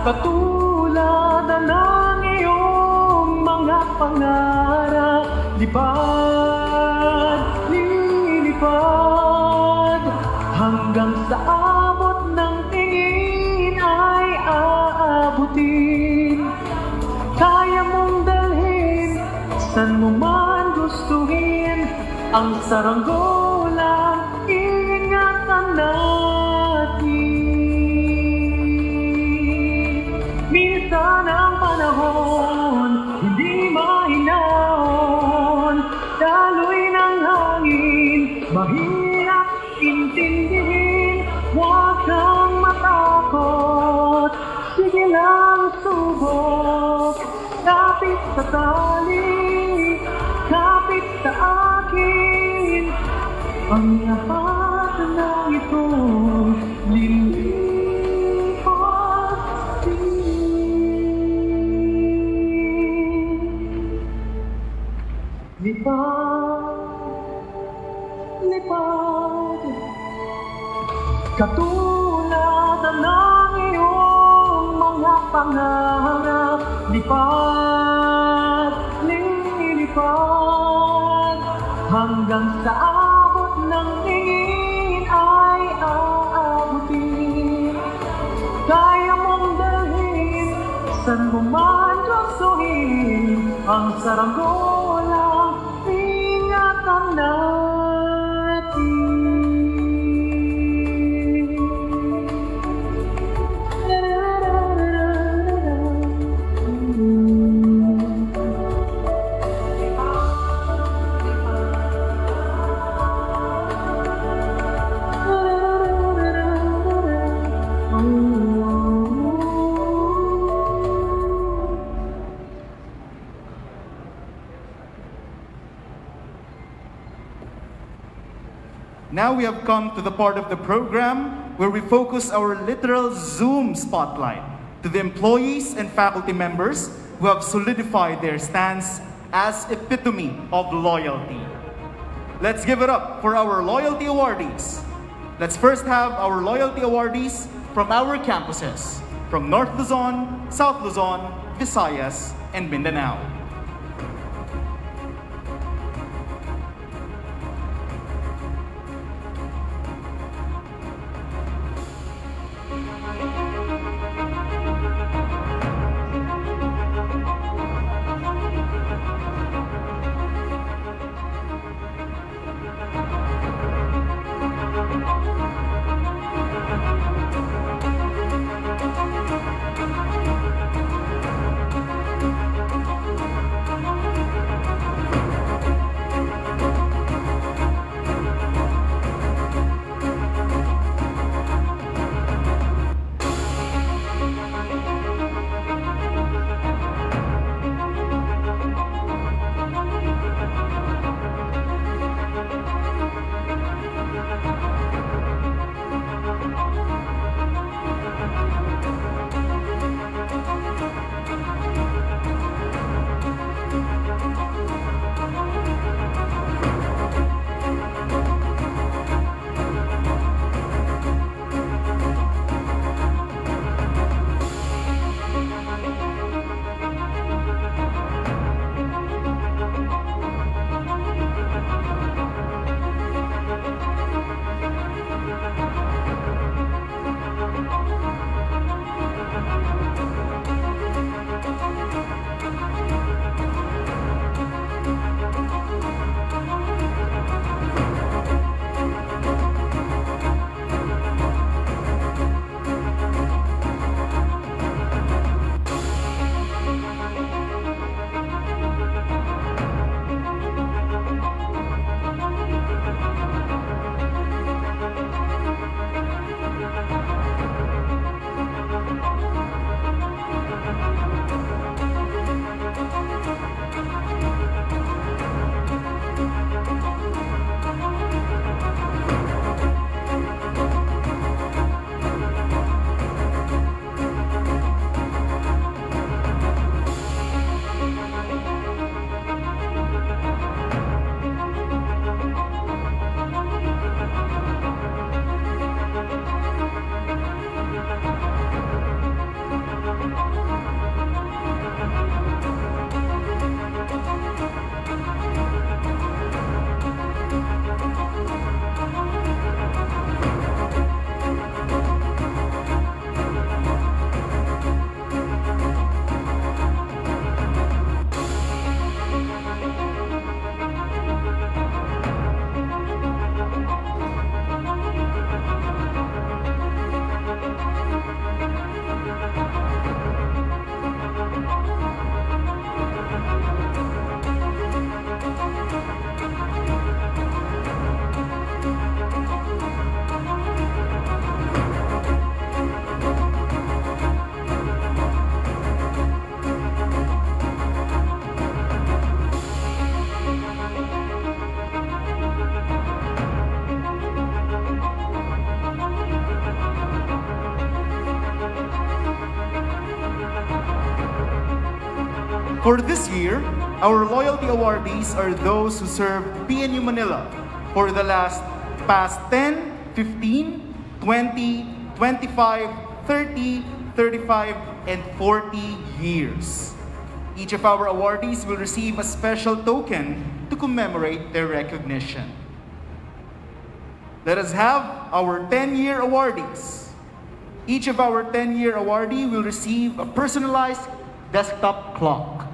katulad ng iyong mga pangarap. Lipad, lilipad, hanggang sa abot ng tingin ay aabutin. Kaya mong dalhin, saan mo man gustuhin, ang saranggola, ingatan natin. Minsan ang panahon hindi mahinahon, daloy ng hangin mahirap intindihin. Huwag kang matakot, sige lang subok. Kapit sa tali, kapit sa akin, ang lahat ng ito lilipas din. lipad. Katulad ng iyong mga pangarap, lipad, lilipad, hanggang sa abot ng tingin ay aabutin. Kaya mong dalhin, saan mo man gustuhin, ang saranggola, ingatan natin. Now we have come to the part of the program where we focus our literal Zoom spotlight to the employees and faculty members who have solidified their stance as epitome of loyalty. Let's give it up for our loyalty awardees. Let's first have our loyalty awardees from our campuses, from North Luzon, South Luzon, Visayas, and Mindanao. For this year, our loyalty awardees are those who serve PNU Manila for the past 10, 15, 20, 25, 30, 35, and 40 years. Each of our awardees will receive a special token to commemorate their recognition. Let us have our 10-year awardees. Each of our 10-year awardee will receive a personalized desktop clock.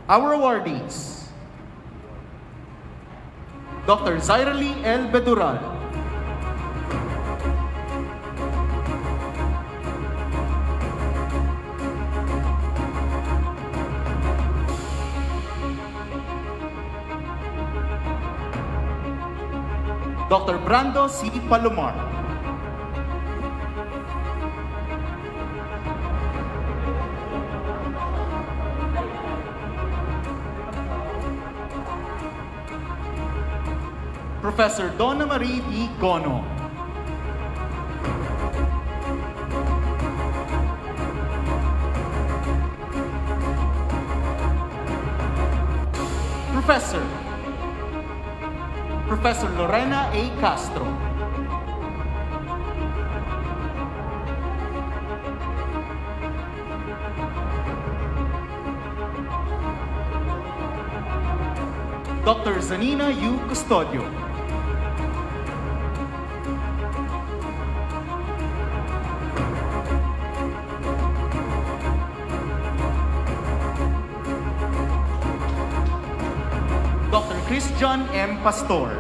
Our awardees: Dr. Zairali L. Bedural, Dr. Brando C. Palomar, Professor Donna Marie D. Gono, Professor Lorena A. Castro, Dr. Zanina U. Custodio, Dr. Christian M. Pastor,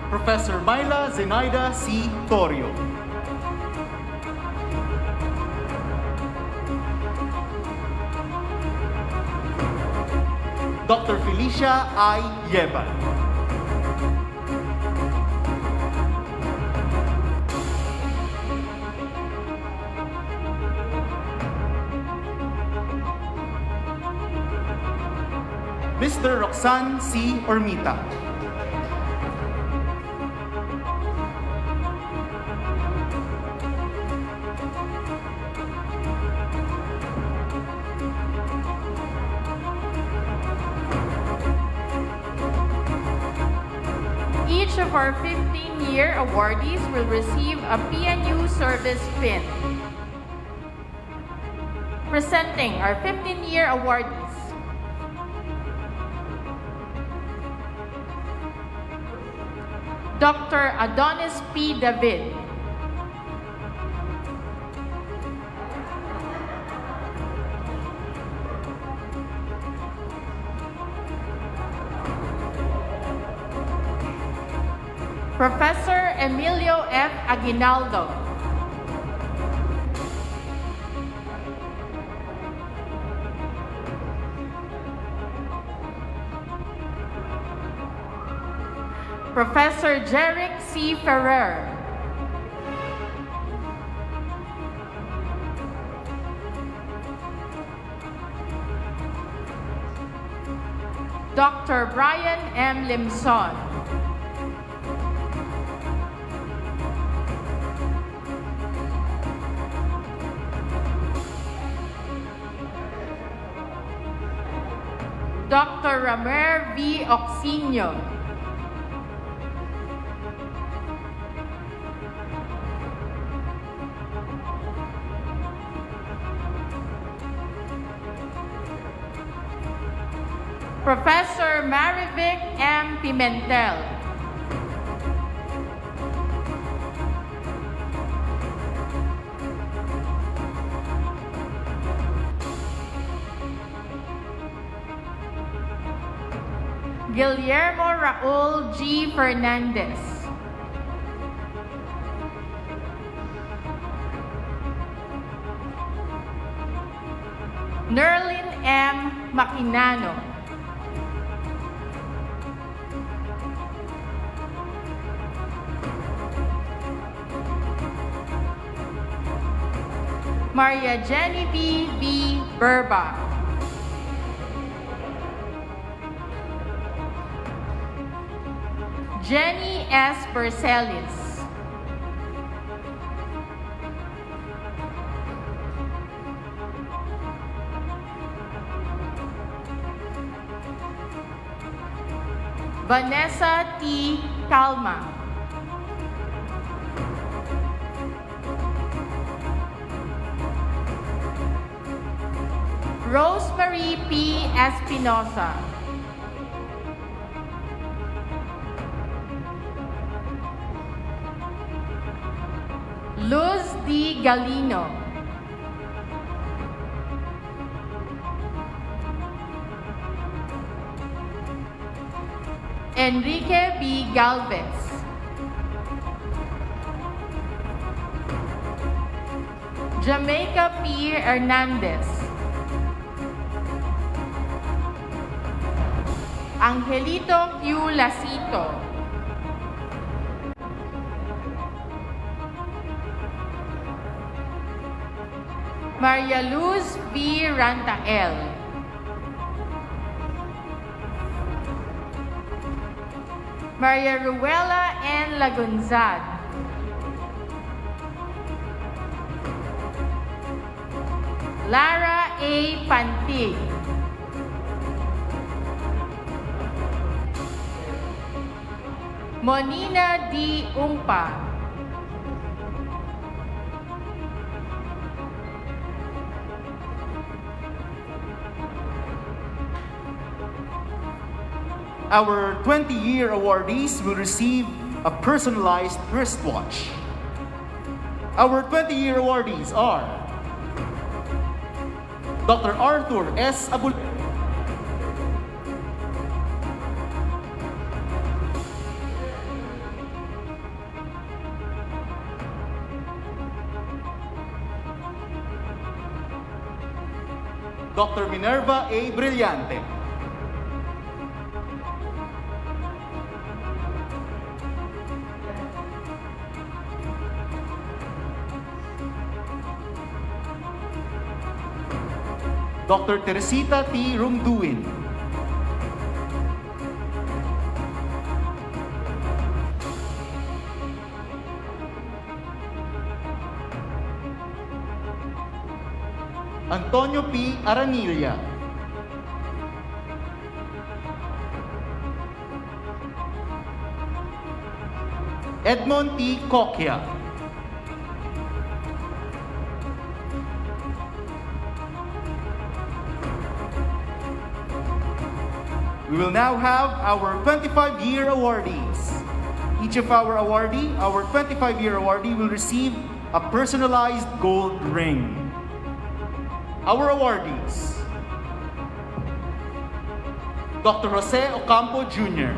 Professor Myla Zenaida C. Torio, Dr. Felicia I. Yeban, Mr. Roxanne C. Ormita, Each of our 15-year awardees will receive a PNU service pin. Presenting our 15-year awardees: Dr. Adonis P. David, Professor Emilio F. Aguinaldo, Professor Jerick C. Ferrer, Dr. Brian M. Limson, Dr. Ramer V. Oxinio, Professor Marivic M. Pimentel, Guillermo Raul G. Fernandez, Nerlin M. Maquinano, Maria Jenny B. Burba, Jenny S. Bercelis. Vanessa T. Calma. Rosemary P. Espinosa. Luz D. Galino. Enrique B. Galvez. Jamaica P. Hernandez. Angelito Q. Lacito. Maria Luz V. Rantael. Maria Ruela N. Lagunzad. Lara A. Pantig. Monina D. Umpa. Our 20-year awardees will receive a personalized wristwatch. Our 20-year awardees are Dr. Arthur S. Abul, Dr. Minerva A. Brillante, Dr. Teresita T. Rumduin, Antonio P. Aranilla, Edmond T. Coquia, we will now have our 25-year awardees. Each of our 25-year awardee will receive a personalized gold ring. Our awardees: Dr. Jose Ocampo Jr.,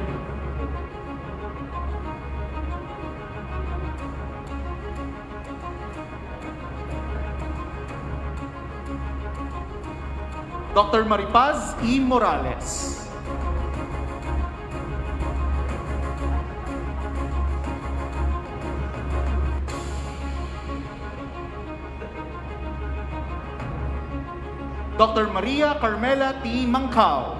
Dr. Maripaz E. Morales, Dr. Maria Carmela T. Mancao,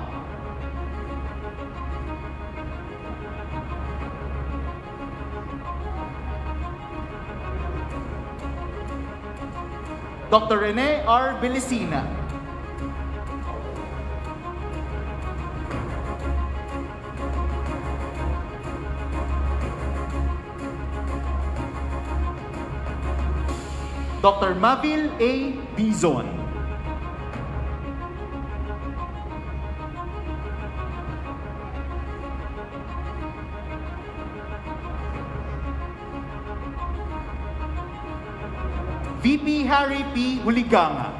Dr. Rene R. Belicina, Dr. Mavil A. Dizon, VP Harry P. Huliganga,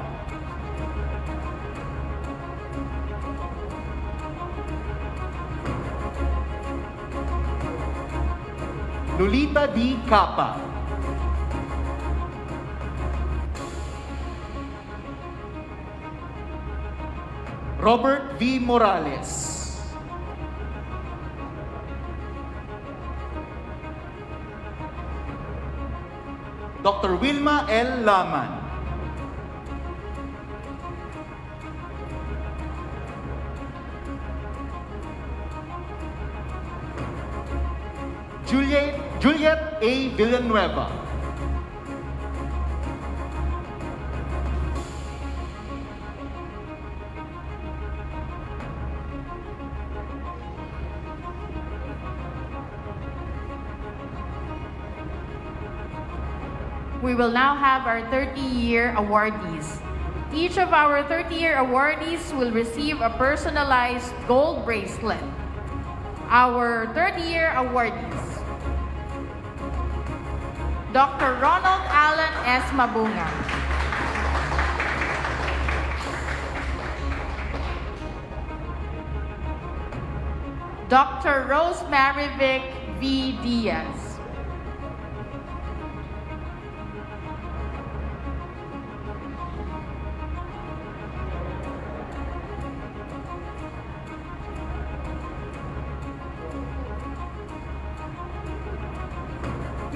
Lolita D. Capa, Robert V. Morales, Dr. Wilma L. Laman, Juliet A. Villanueva. We will now have our 30-year awardees. Each of our 30-year awardees will receive a personalized gold bracelet. Our 30-year awardees: Dr. Ronald Alan S. Mabunga, Dr. Rosemary Vic V. Diaz,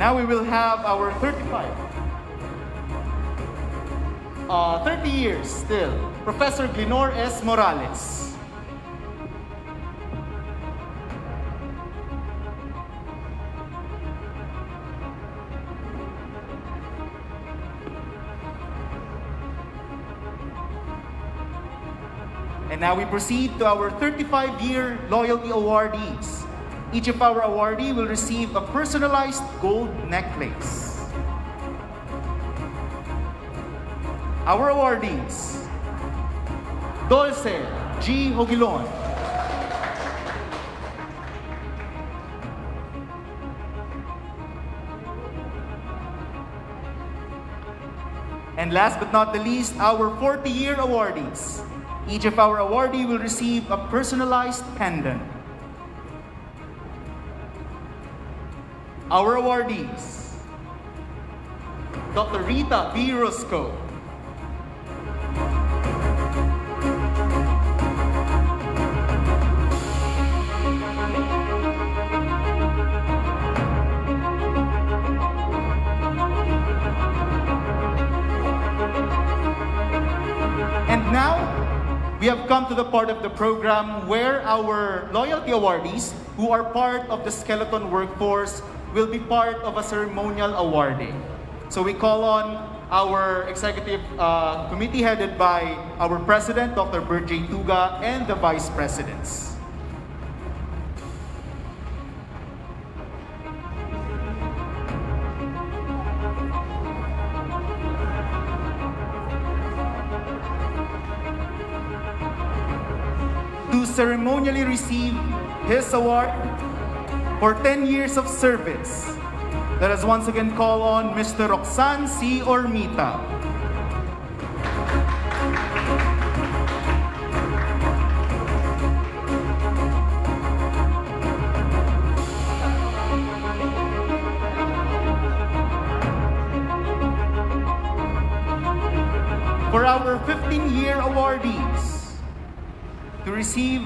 Now we will have our 30 years still, Professor Glenor S. Morales. And now we proceed to our 35-year loyalty awardees. Each of our awardee will receive a personalized gold necklace. Our awardees: Dulce G. Hogilon, and last but not the least, our 40-year awardees. Each of our awardee will receive a personalized pendant. Our awardees: Dr. Rita B. Roscoe, and now we have come to the part of the program where our loyalty awardees, who are part of the skeleton workforce, will be part of a ceremonial awarding. So we call on our executive committee headed by our president, Dr. Bert J. Tuga, and the vice presidents. To ceremonially receive his award for 10 years of service, let us once again call on Mr. Roxanne C. Ormita. For our 15-year awardees, to receive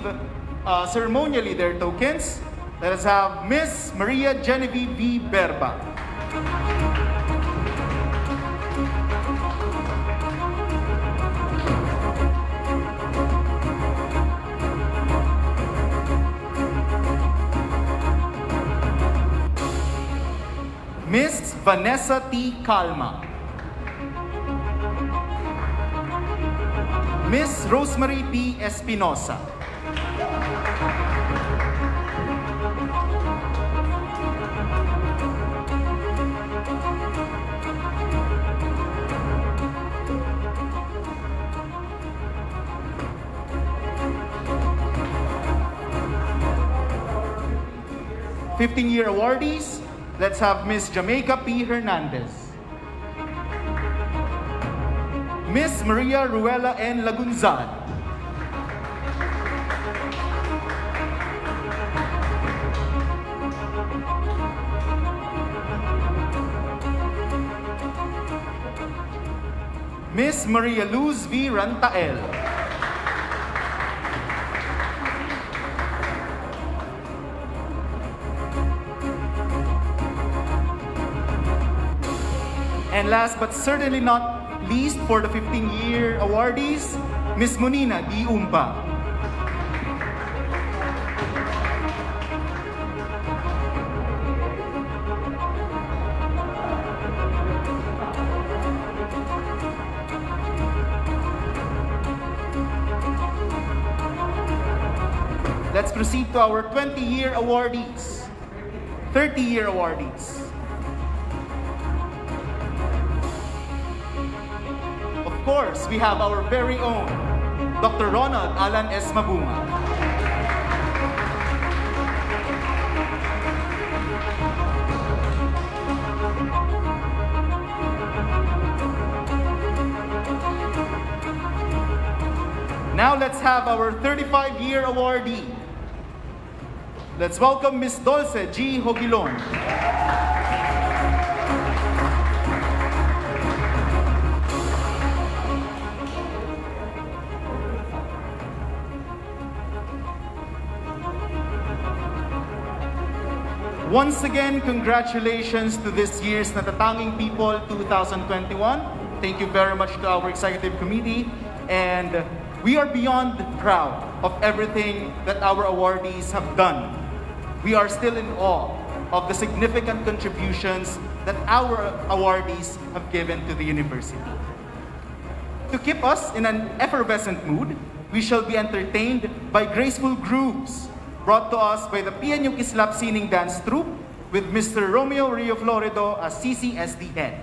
ceremonially their tokens, let us have Miss Maria Genevieve V. Berba. Miss Vanessa T. Calma. Miss Rosemary P. Espinosa. Fifteen-year awardees, let's have Miss Jamaica P. Hernandez. Miss Maria Ruela N. Lagunzad. Miss Maria Luz V. Rantael. And last but certainly not least, for the 15-year awardees, Miss Monina D. Umpa. proceed to our 20-year awardees, 30-year awardees. Of course, we have our very own Dr. Ronald Alan S. Mabunga. Now let's have our 35-year awardee. Let's welcome Ms. Dulce G. Hogilon. Once again, congratulations to this year's Natatanging People 2021. Thank you very much to our executive committee, and we are beyond proud of everything that our awardees have done. We are still in awe of the significant contributions that our awardees have given to the university. To keep us in an effervescent mood, we shall be entertained by graceful grooves brought to us by the PNU Kislap Sining Dance Troupe with Mr. Romeo Rio Florido as CCSD head.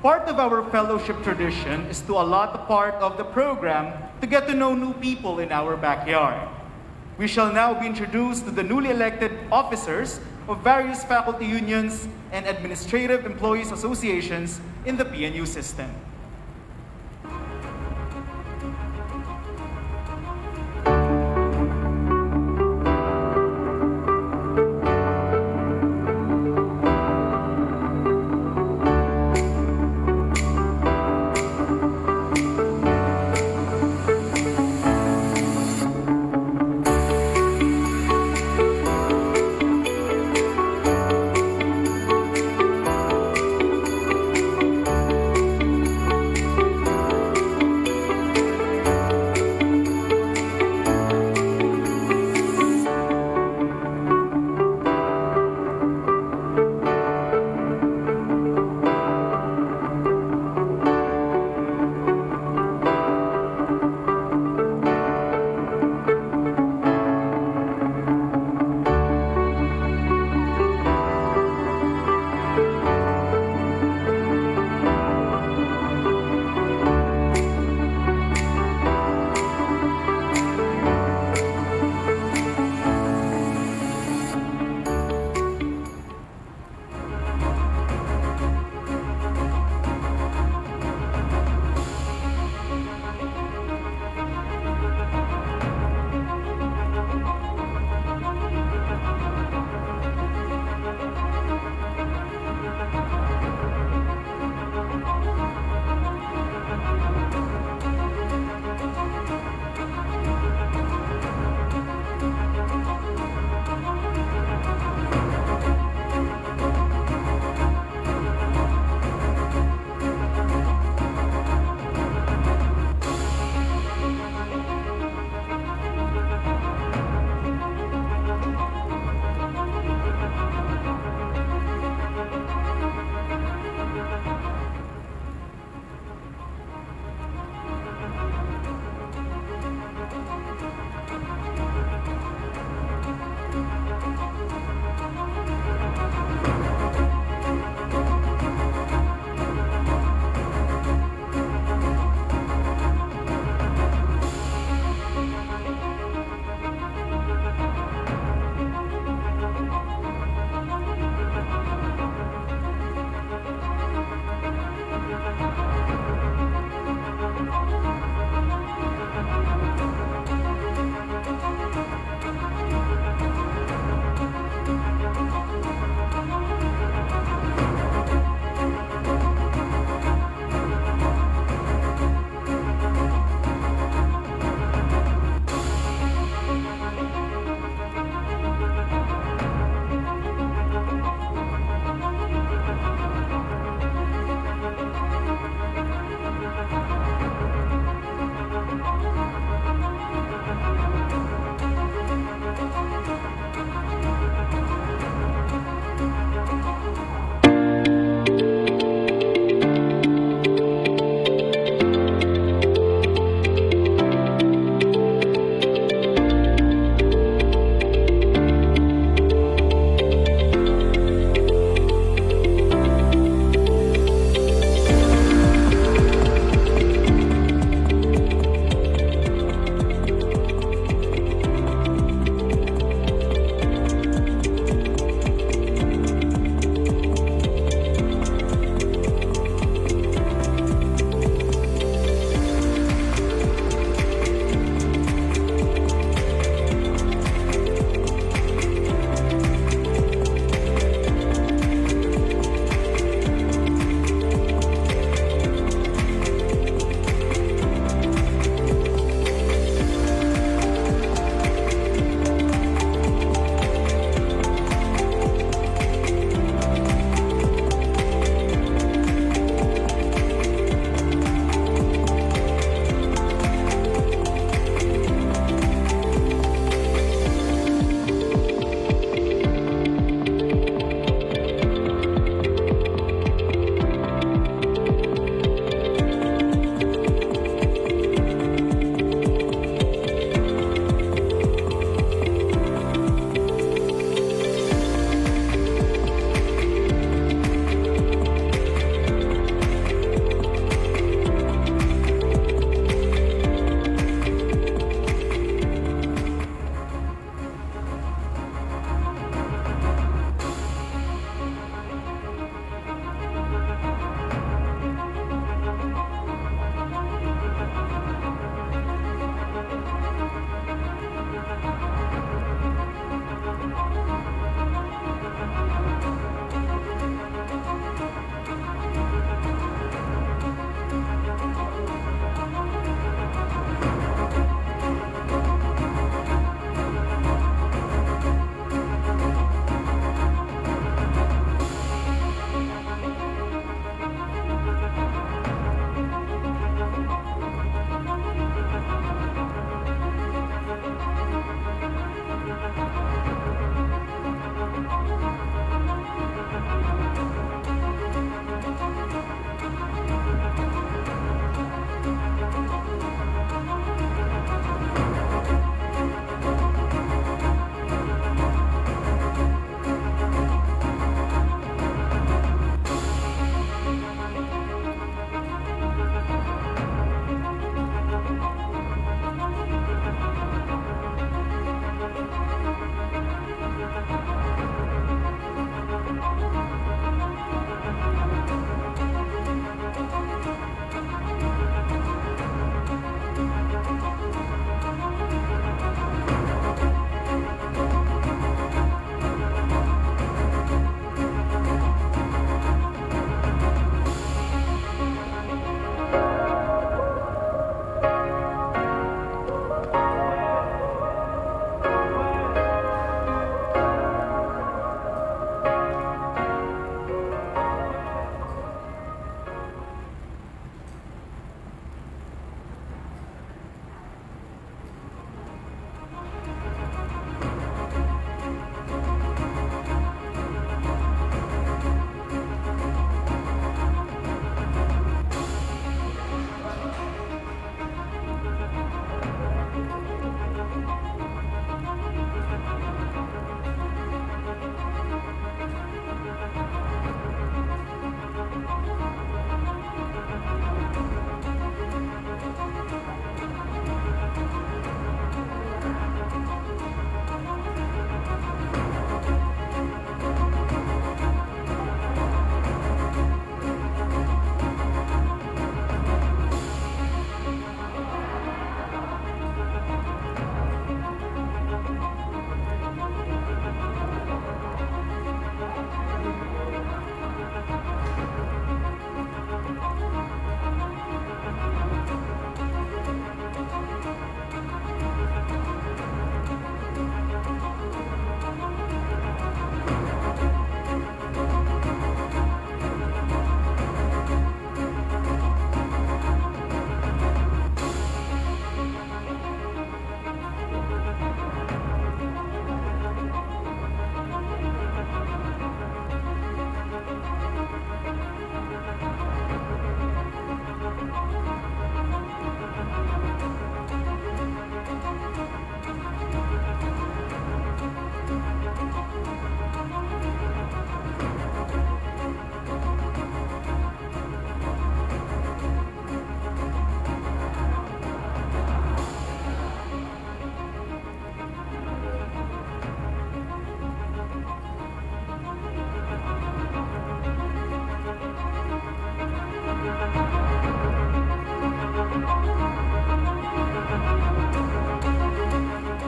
Part of our fellowship tradition is to allot a part of the program to get to know new people in our backyard. We shall now be introduced to the newly elected officers of various faculty unions and administrative employees associations in the PNU system.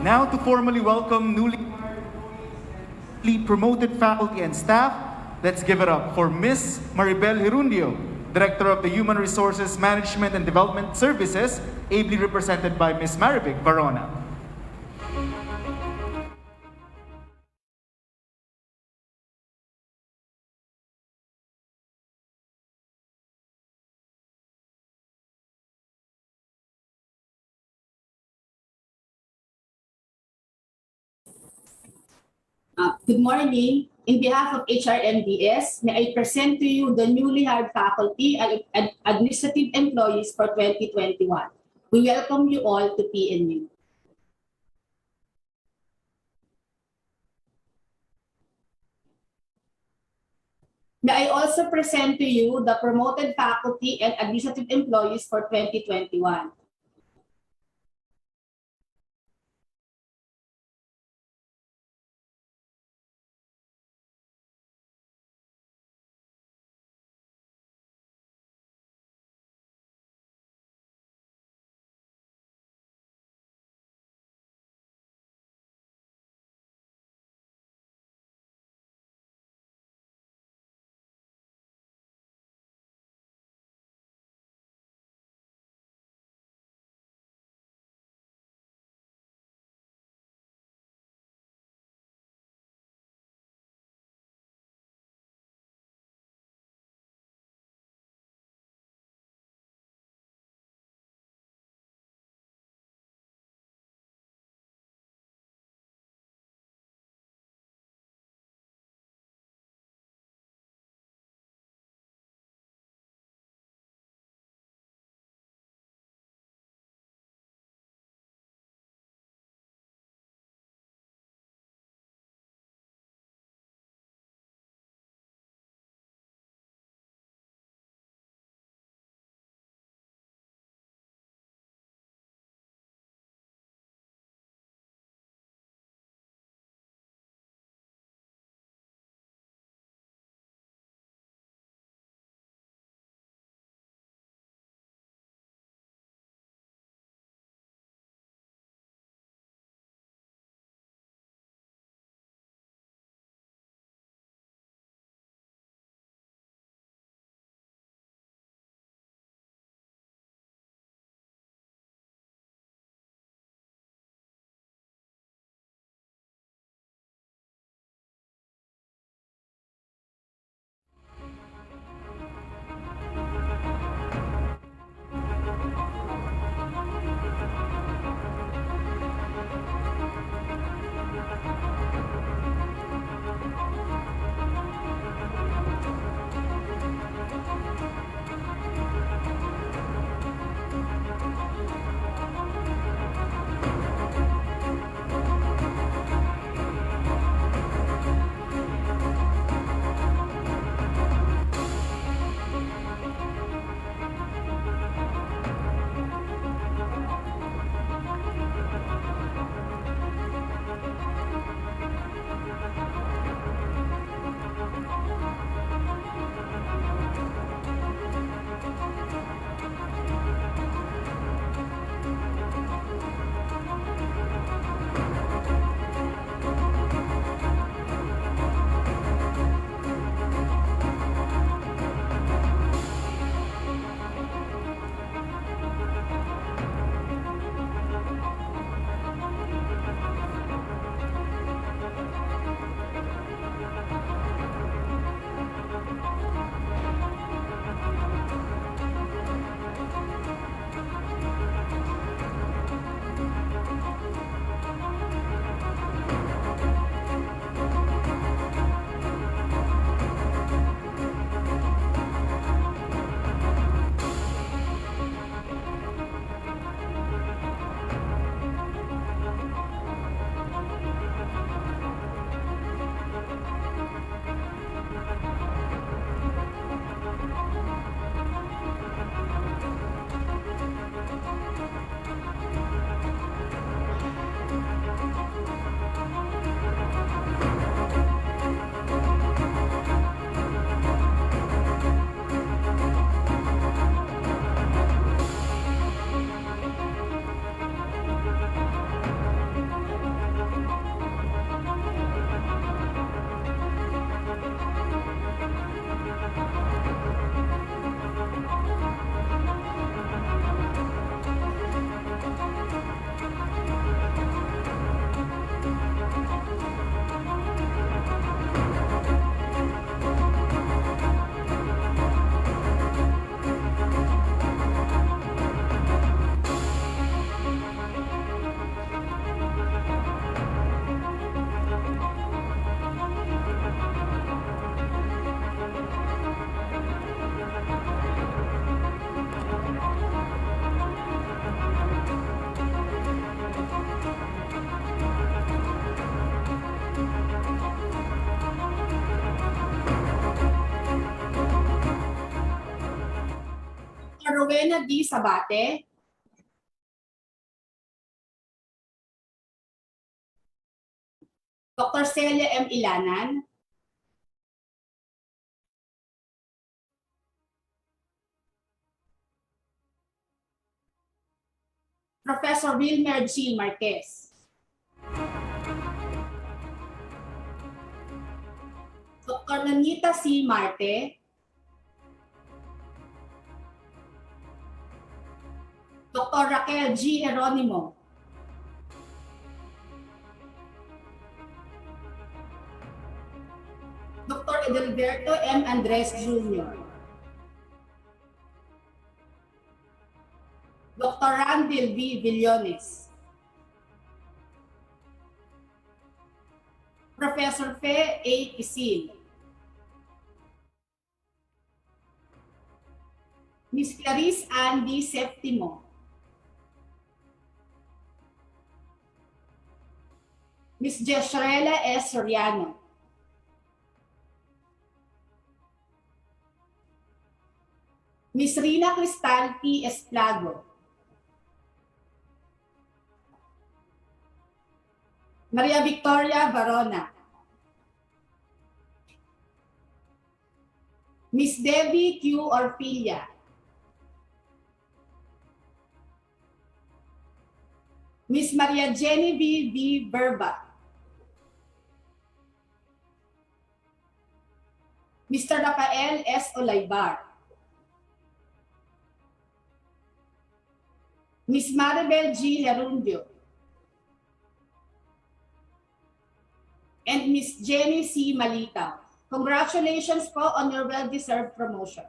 Now to formally welcome newly promoted faculty and staff, let's give it up for Ms. Maribel Hirundio, Director of the Human Resources Management and Development Services, ably represented by Ms. Marivic Varona. Good morning. In behalf of HRMDS, may I present to you the newly hired faculty and administrative employees for 2021. We welcome you all to PNU. May I also present to you the promoted faculty and administrative employees for 2021. Rowena D. Sabate, Dr. Celia M. Ilanan, Professor Wilmer G. Marquez, Dr. Nanita C. Marte, Dr. Raquel G. Jeronimo, Dr. Edelberto M. Andres Jr., Dr. Randall V. Villones, Professor Fe A. Kisil, Ms. Clarice Andy Septimo, Ms. Jesrela S. Soriano, Ms. Rina Cristal P. Esplago, Maria Victoria Barona, Ms. Debbie Q. Orpilla, Ms. Maria Genevieve B. Berba, Mr. Rafael S. Olaybar, Ms. Maribel G. Herundio, and Ms. Jenny C. Malita. Congratulations po on your well-deserved promotion.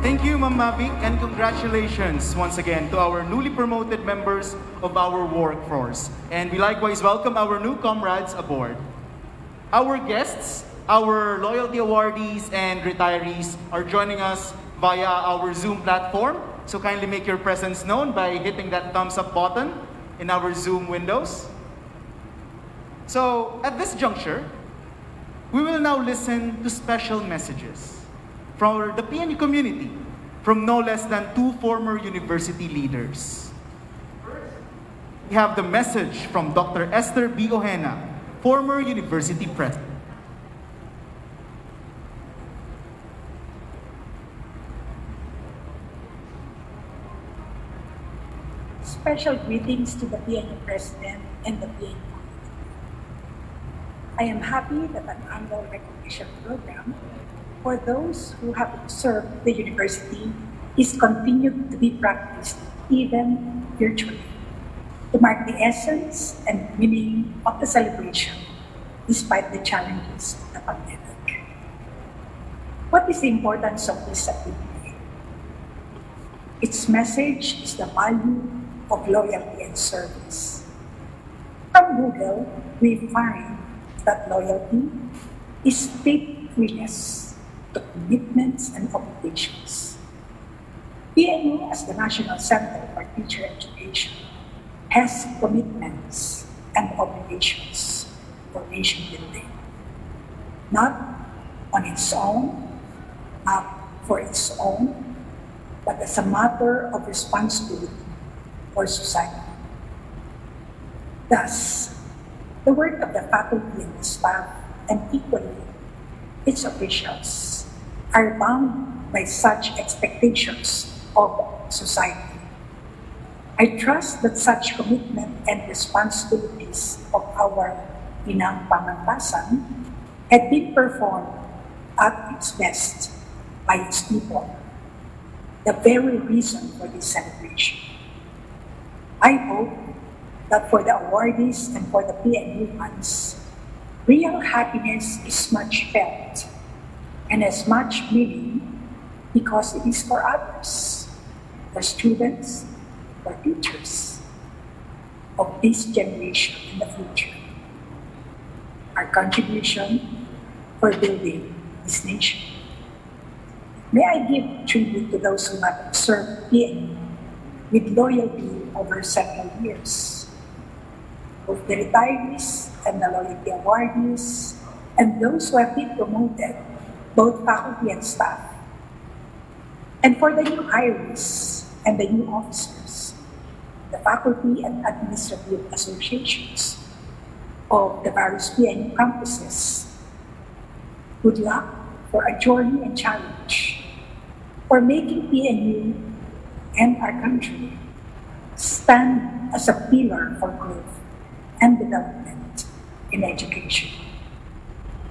Thank you, Ma'am Mavic, and congratulations once again to our newly promoted members of our workforce. And we likewise welcome our new comrades aboard. Our guests, our loyalty awardees and retirees are joining us via our Zoom platform. So kindly make your presence known by hitting that thumbs up button in our Zoom windows. So at this juncture, we will now listen to special messages from the PNU community from no less than 2 former university leaders. We have the message from Dr. Esther B. Ojena, former university president. Special greetings to the PNU President and the PNU community. I am happy that an annual recognition program for those who have served the university is continued to be practiced even virtually to mark the essence and meaning of the celebration despite the challenges of the pandemic. What is the importance of this activity? Its message is the value of loyalty and service. From Google, we find that loyalty is faithfulness to commitments and obligations. PNU, as the National Center for Teacher Education, has commitments and obligations for nation building, not on its own, not for its own, but as a matter of responsibility for society. Thus, the work of the faculty and the staff, and equally its officials, are bound by such expectations of society. I trust that such commitment and responsibilities of our inang pamantasan have been performed at its best by its people, the very reason for this celebration. I hope that for the awardees and for the PNU ones, real happiness is much felt and as much meaning because it is for others, for students, for teachers of this generation in the future. Our contribution for building this nation. May I give tribute to those who have served PNU with loyalty over several years, both the retirees and the loyalty awardees, and those who have been promoted, both faculty and staff. And for the new hires and the new officers, the faculty and administrative associations of the various PNU campuses, good luck for a journey and challenge for making PNU and our country stand as a pillar for growth and development in education.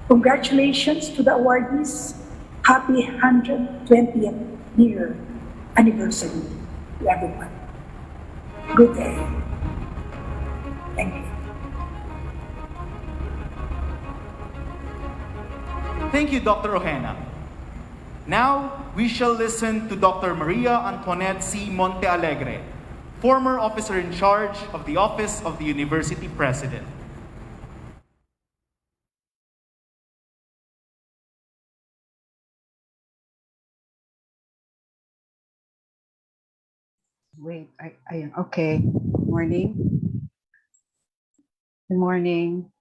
Congratulations to the awardees. Happy 120th year anniversary to everyone. Good day. Thank you. Thank you, Dr. Ojena. Now, we shall listen to Dr. Maria Antoinette C. Montealegre, former officer in charge of the Office of the University President. Wait, okay. Morning. Good morning,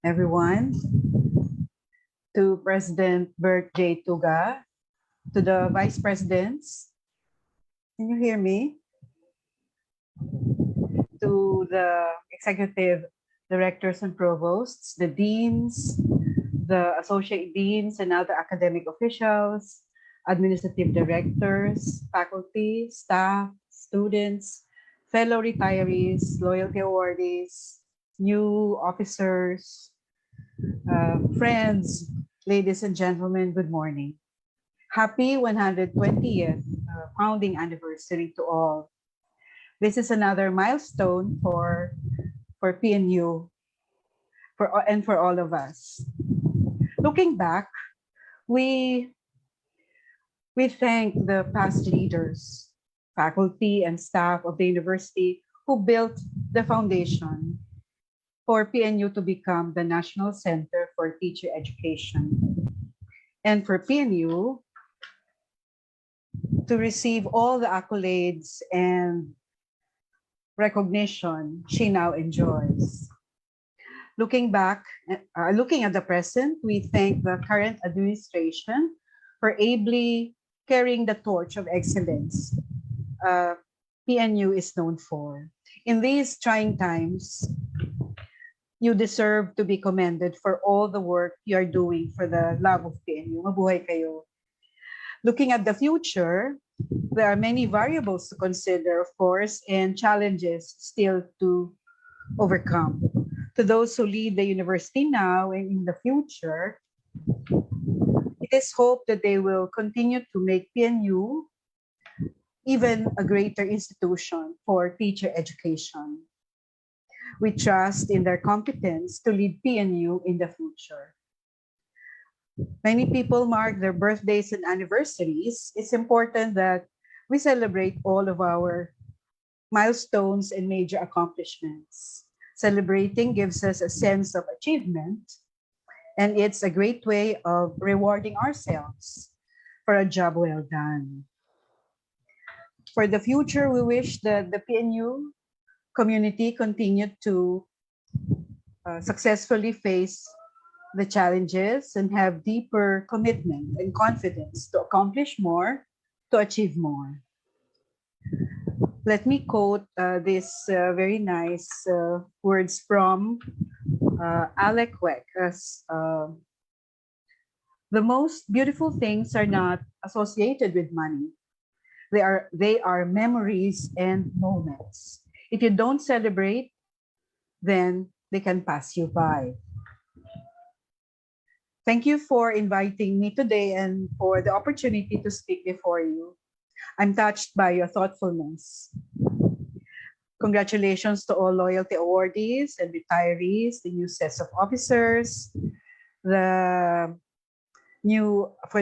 everyone. To President Bert J. Tuga, to the Vice Presidents, can you hear me? To the Executive Directors and Provosts, the Deans, the Associate Deans and other academic officials, Administrative Directors, faculty, staff, students, fellow retirees, loyalty awardees, new officers, friends, ladies and gentlemen, good morning. Happy 120th founding anniversary to all. This is another milestone for PNU and for all of us. Looking back, we thank the past leaders, faculty and staff of the university who built the foundation for PNU to become the National Center for Teacher Education, and for PNU to receive all the accolades and recognition she now enjoys. Looking back, looking at the present, we thank the current administration for ably carrying the torch of excellence PNU is known for. In these trying times, you deserve to be commended for all the work you are doing for the love of PNU. Mabuhay kayo. Looking at the future, there are many variables to consider, of course, and challenges still to overcome. To those who lead the university now and in the future, it is hoped that they will continue to make PNU even a greater institution for teacher education. We trust in their competence to lead PNU in the future. Many people mark their birthdays and anniversaries. It's important that we celebrate all of our milestones and major accomplishments. Celebrating gives us a sense of achievement, and it's a great way of rewarding ourselves for a job well done. For the future, we wish that the PNU community continue to successfully face the challenges and have deeper commitment and confidence to accomplish more, to achieve more. Let me quote these very nice words from Alec Weck. The most beautiful things are not associated with money. They are memories and moments. If you don't celebrate, then they can pass you by. Thank you for inviting me today and for the opportunity to speak before you. I'm touched by your thoughtfulness. Congratulations to all loyalty awardees and retirees, the new sets of officers, for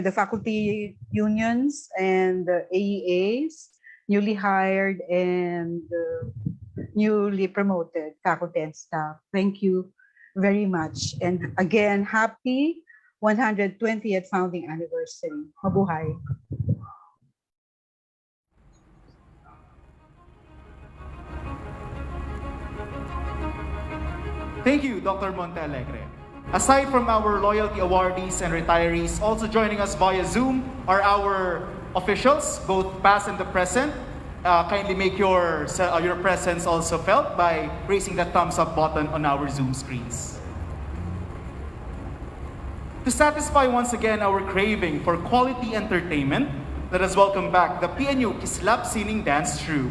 the faculty unions and the AEAs, newly hired and newly promoted faculty and staff. Thank you very much. And again, happy 120th founding anniversary. Mabuhay. Thank you, Dr. Montealegre. Aside from our loyalty awardees and retirees, also joining us via Zoom are our officials, both past and the present. Kindly make your presence also felt by raising the thumbs up button on our Zoom screens. To satisfy once again our craving for quality entertainment, let us welcome back the PNU Kislap Sining Dance Troupe.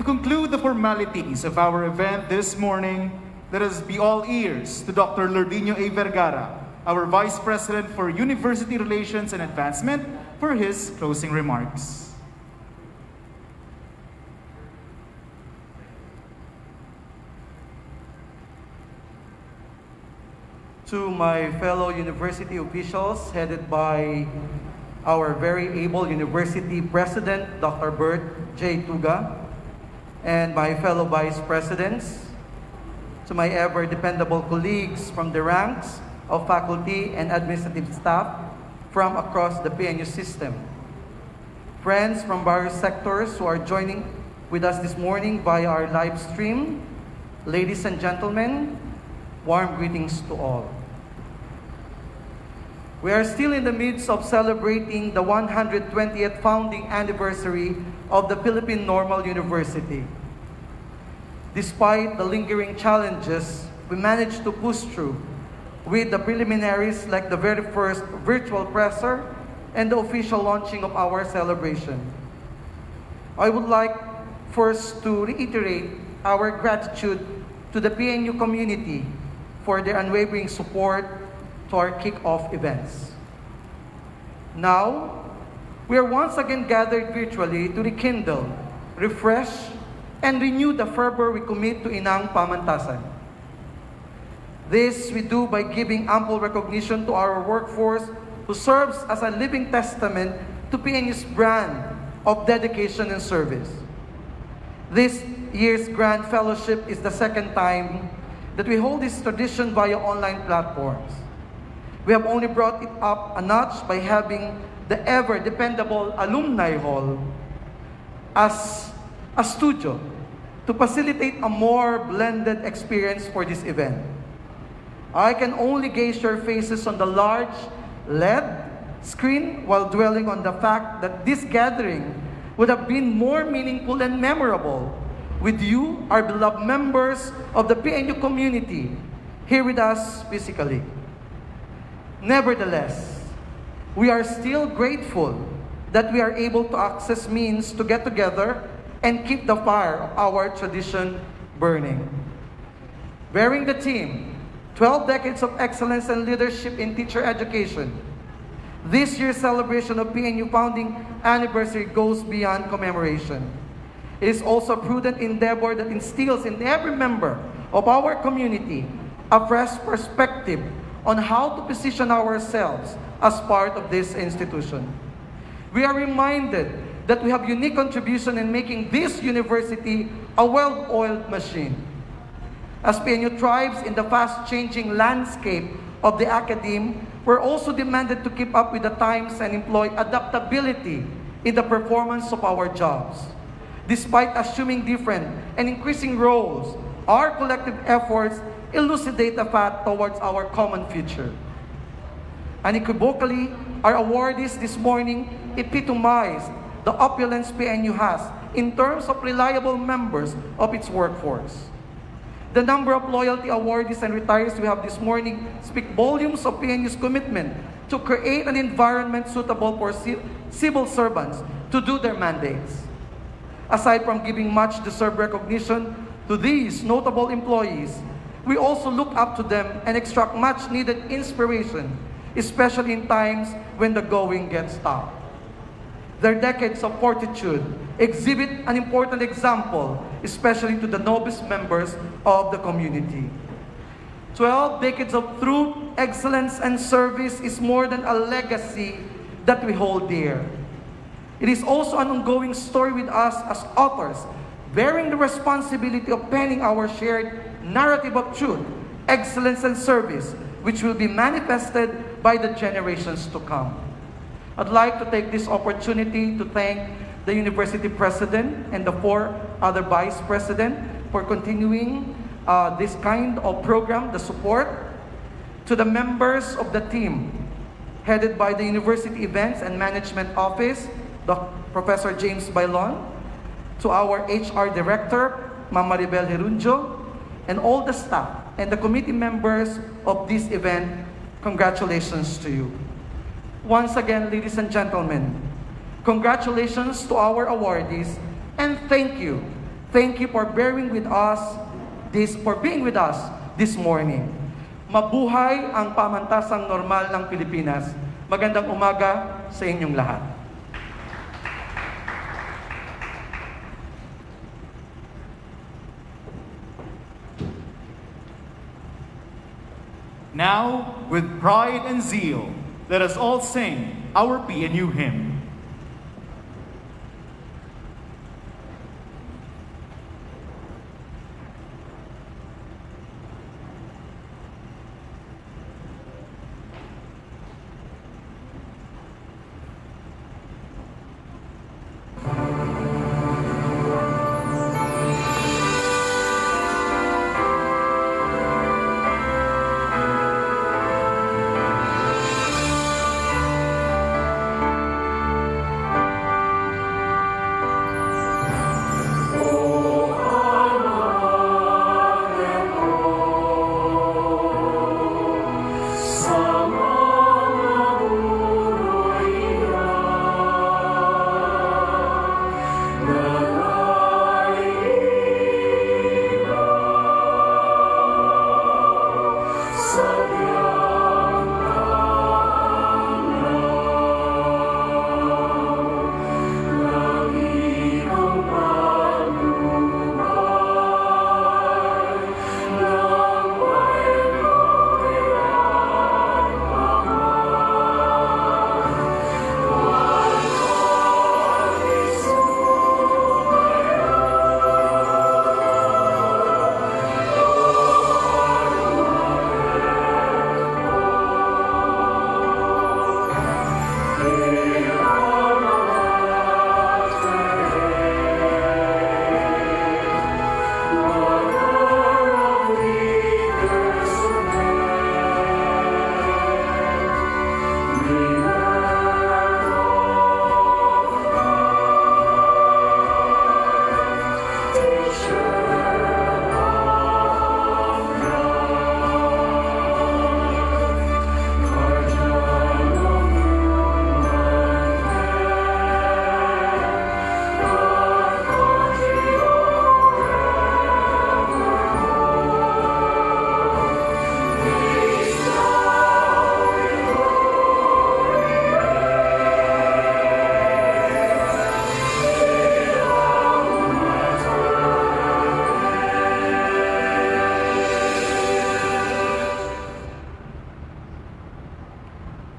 conclude the formalities of our event this morning, let us be all ears to Dr. Lordino A. Vergara, our Vice President for University Relations and Advancement, for his closing remarks. to my fellow university officials headed by our very able university president, Dr. Bert J. Tuga, and my fellow vice presidents, to my ever dependable colleagues from the ranks of faculty and administrative staff from across the PNU system, friends from various sectors who are joining with us this morning via our live stream, ladies and gentlemen, warm greetings to all. We are still in the midst of celebrating the 120th founding anniversary of the Philippine Normal University. Despite the lingering challenges, we managed to push through with the preliminaries like the very first virtual presser and the official launching of our celebration. I would like first to reiterate our gratitude to the PNU community for their unwavering support to our kick-off events. Now, we are once again gathered virtually to rekindle, refresh, and renew the fervor we commit to Inang Pamantasan. This we do by giving ample recognition to our workforce who serves as a living testament to PNU's brand of dedication and service. This year's Grand Fellowship is the second time that we hold this tradition via online platforms. We have only brought it up a notch by having the ever-dependable Alumni Hall as a studio to facilitate a more blended experience for this event. I can only gauge your faces on the large LED screen while dwelling on the fact that this gathering would have been more meaningful and memorable with you, our beloved members of the PNU community, here with us physically. Nevertheless, we are still grateful that we are able to access means to get together and keep the fire of our tradition burning. Bearing the theme, 12 decades of excellence and leadership in teacher education, this year's celebration of PNU Founding Anniversary goes beyond commemoration. It is also a prudent endeavor that instills in every member of our community a fresh perspective on how to position ourselves as part of this institution. We are reminded that we have unique contribution in making this university a well-oiled machine. As PNU thrives in the fast-changing landscape of the academe, we're also demanded to keep up with the times and employ adaptability in the performance of our jobs. Despite assuming different and increasing roles, our collective efforts elucidate the path towards our common future. Unequivocally, our awardees this morning epitomize the opulence PNU has in terms of reliable members of its workforce. The number of loyalty awardees and retirees we have this morning speak volumes of PNU's commitment to create an environment suitable for civil servants to do their mandates. Aside from giving much deserved recognition to these notable employees, we also look up to them and extract much needed inspiration, especially in times when the going gets tough. Their decades of fortitude exhibit an important example, especially to the novice members of the community. 12 decades of truth, excellence, and service is more than a legacy that we hold dear. It is also an ongoing story with us as authors, bearing the responsibility of penning our shared narrative of truth, excellence, and service, which will be manifested by the generations to come. I'd like to take this opportunity to thank the university president and the 4 other vice presidents for continuing this kind of program, the support, to the members of the team headed by the University Events and Management Office, Professor James Bailon, to our HR Director, Ma'am Maribel Herunjo, and all the staff and the committee members of this event, congratulations to you. Once again, ladies and gentlemen, congratulations to our awardees, and thank you. Thank you for being with us this morning. Mabuhay ang pamantasang normal ng Pilipinas. Magandang umaga sa inyong lahat. Now, with pride and zeal, let us all sing our PNU hymn.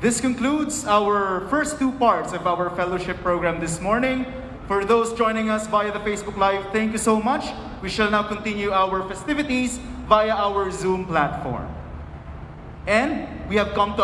This concludes our first two parts of our fellowship program this morning. For those joining us via the Facebook Live, thank you so much. We shall now continue our festivities via our Zoom platform. And we have come to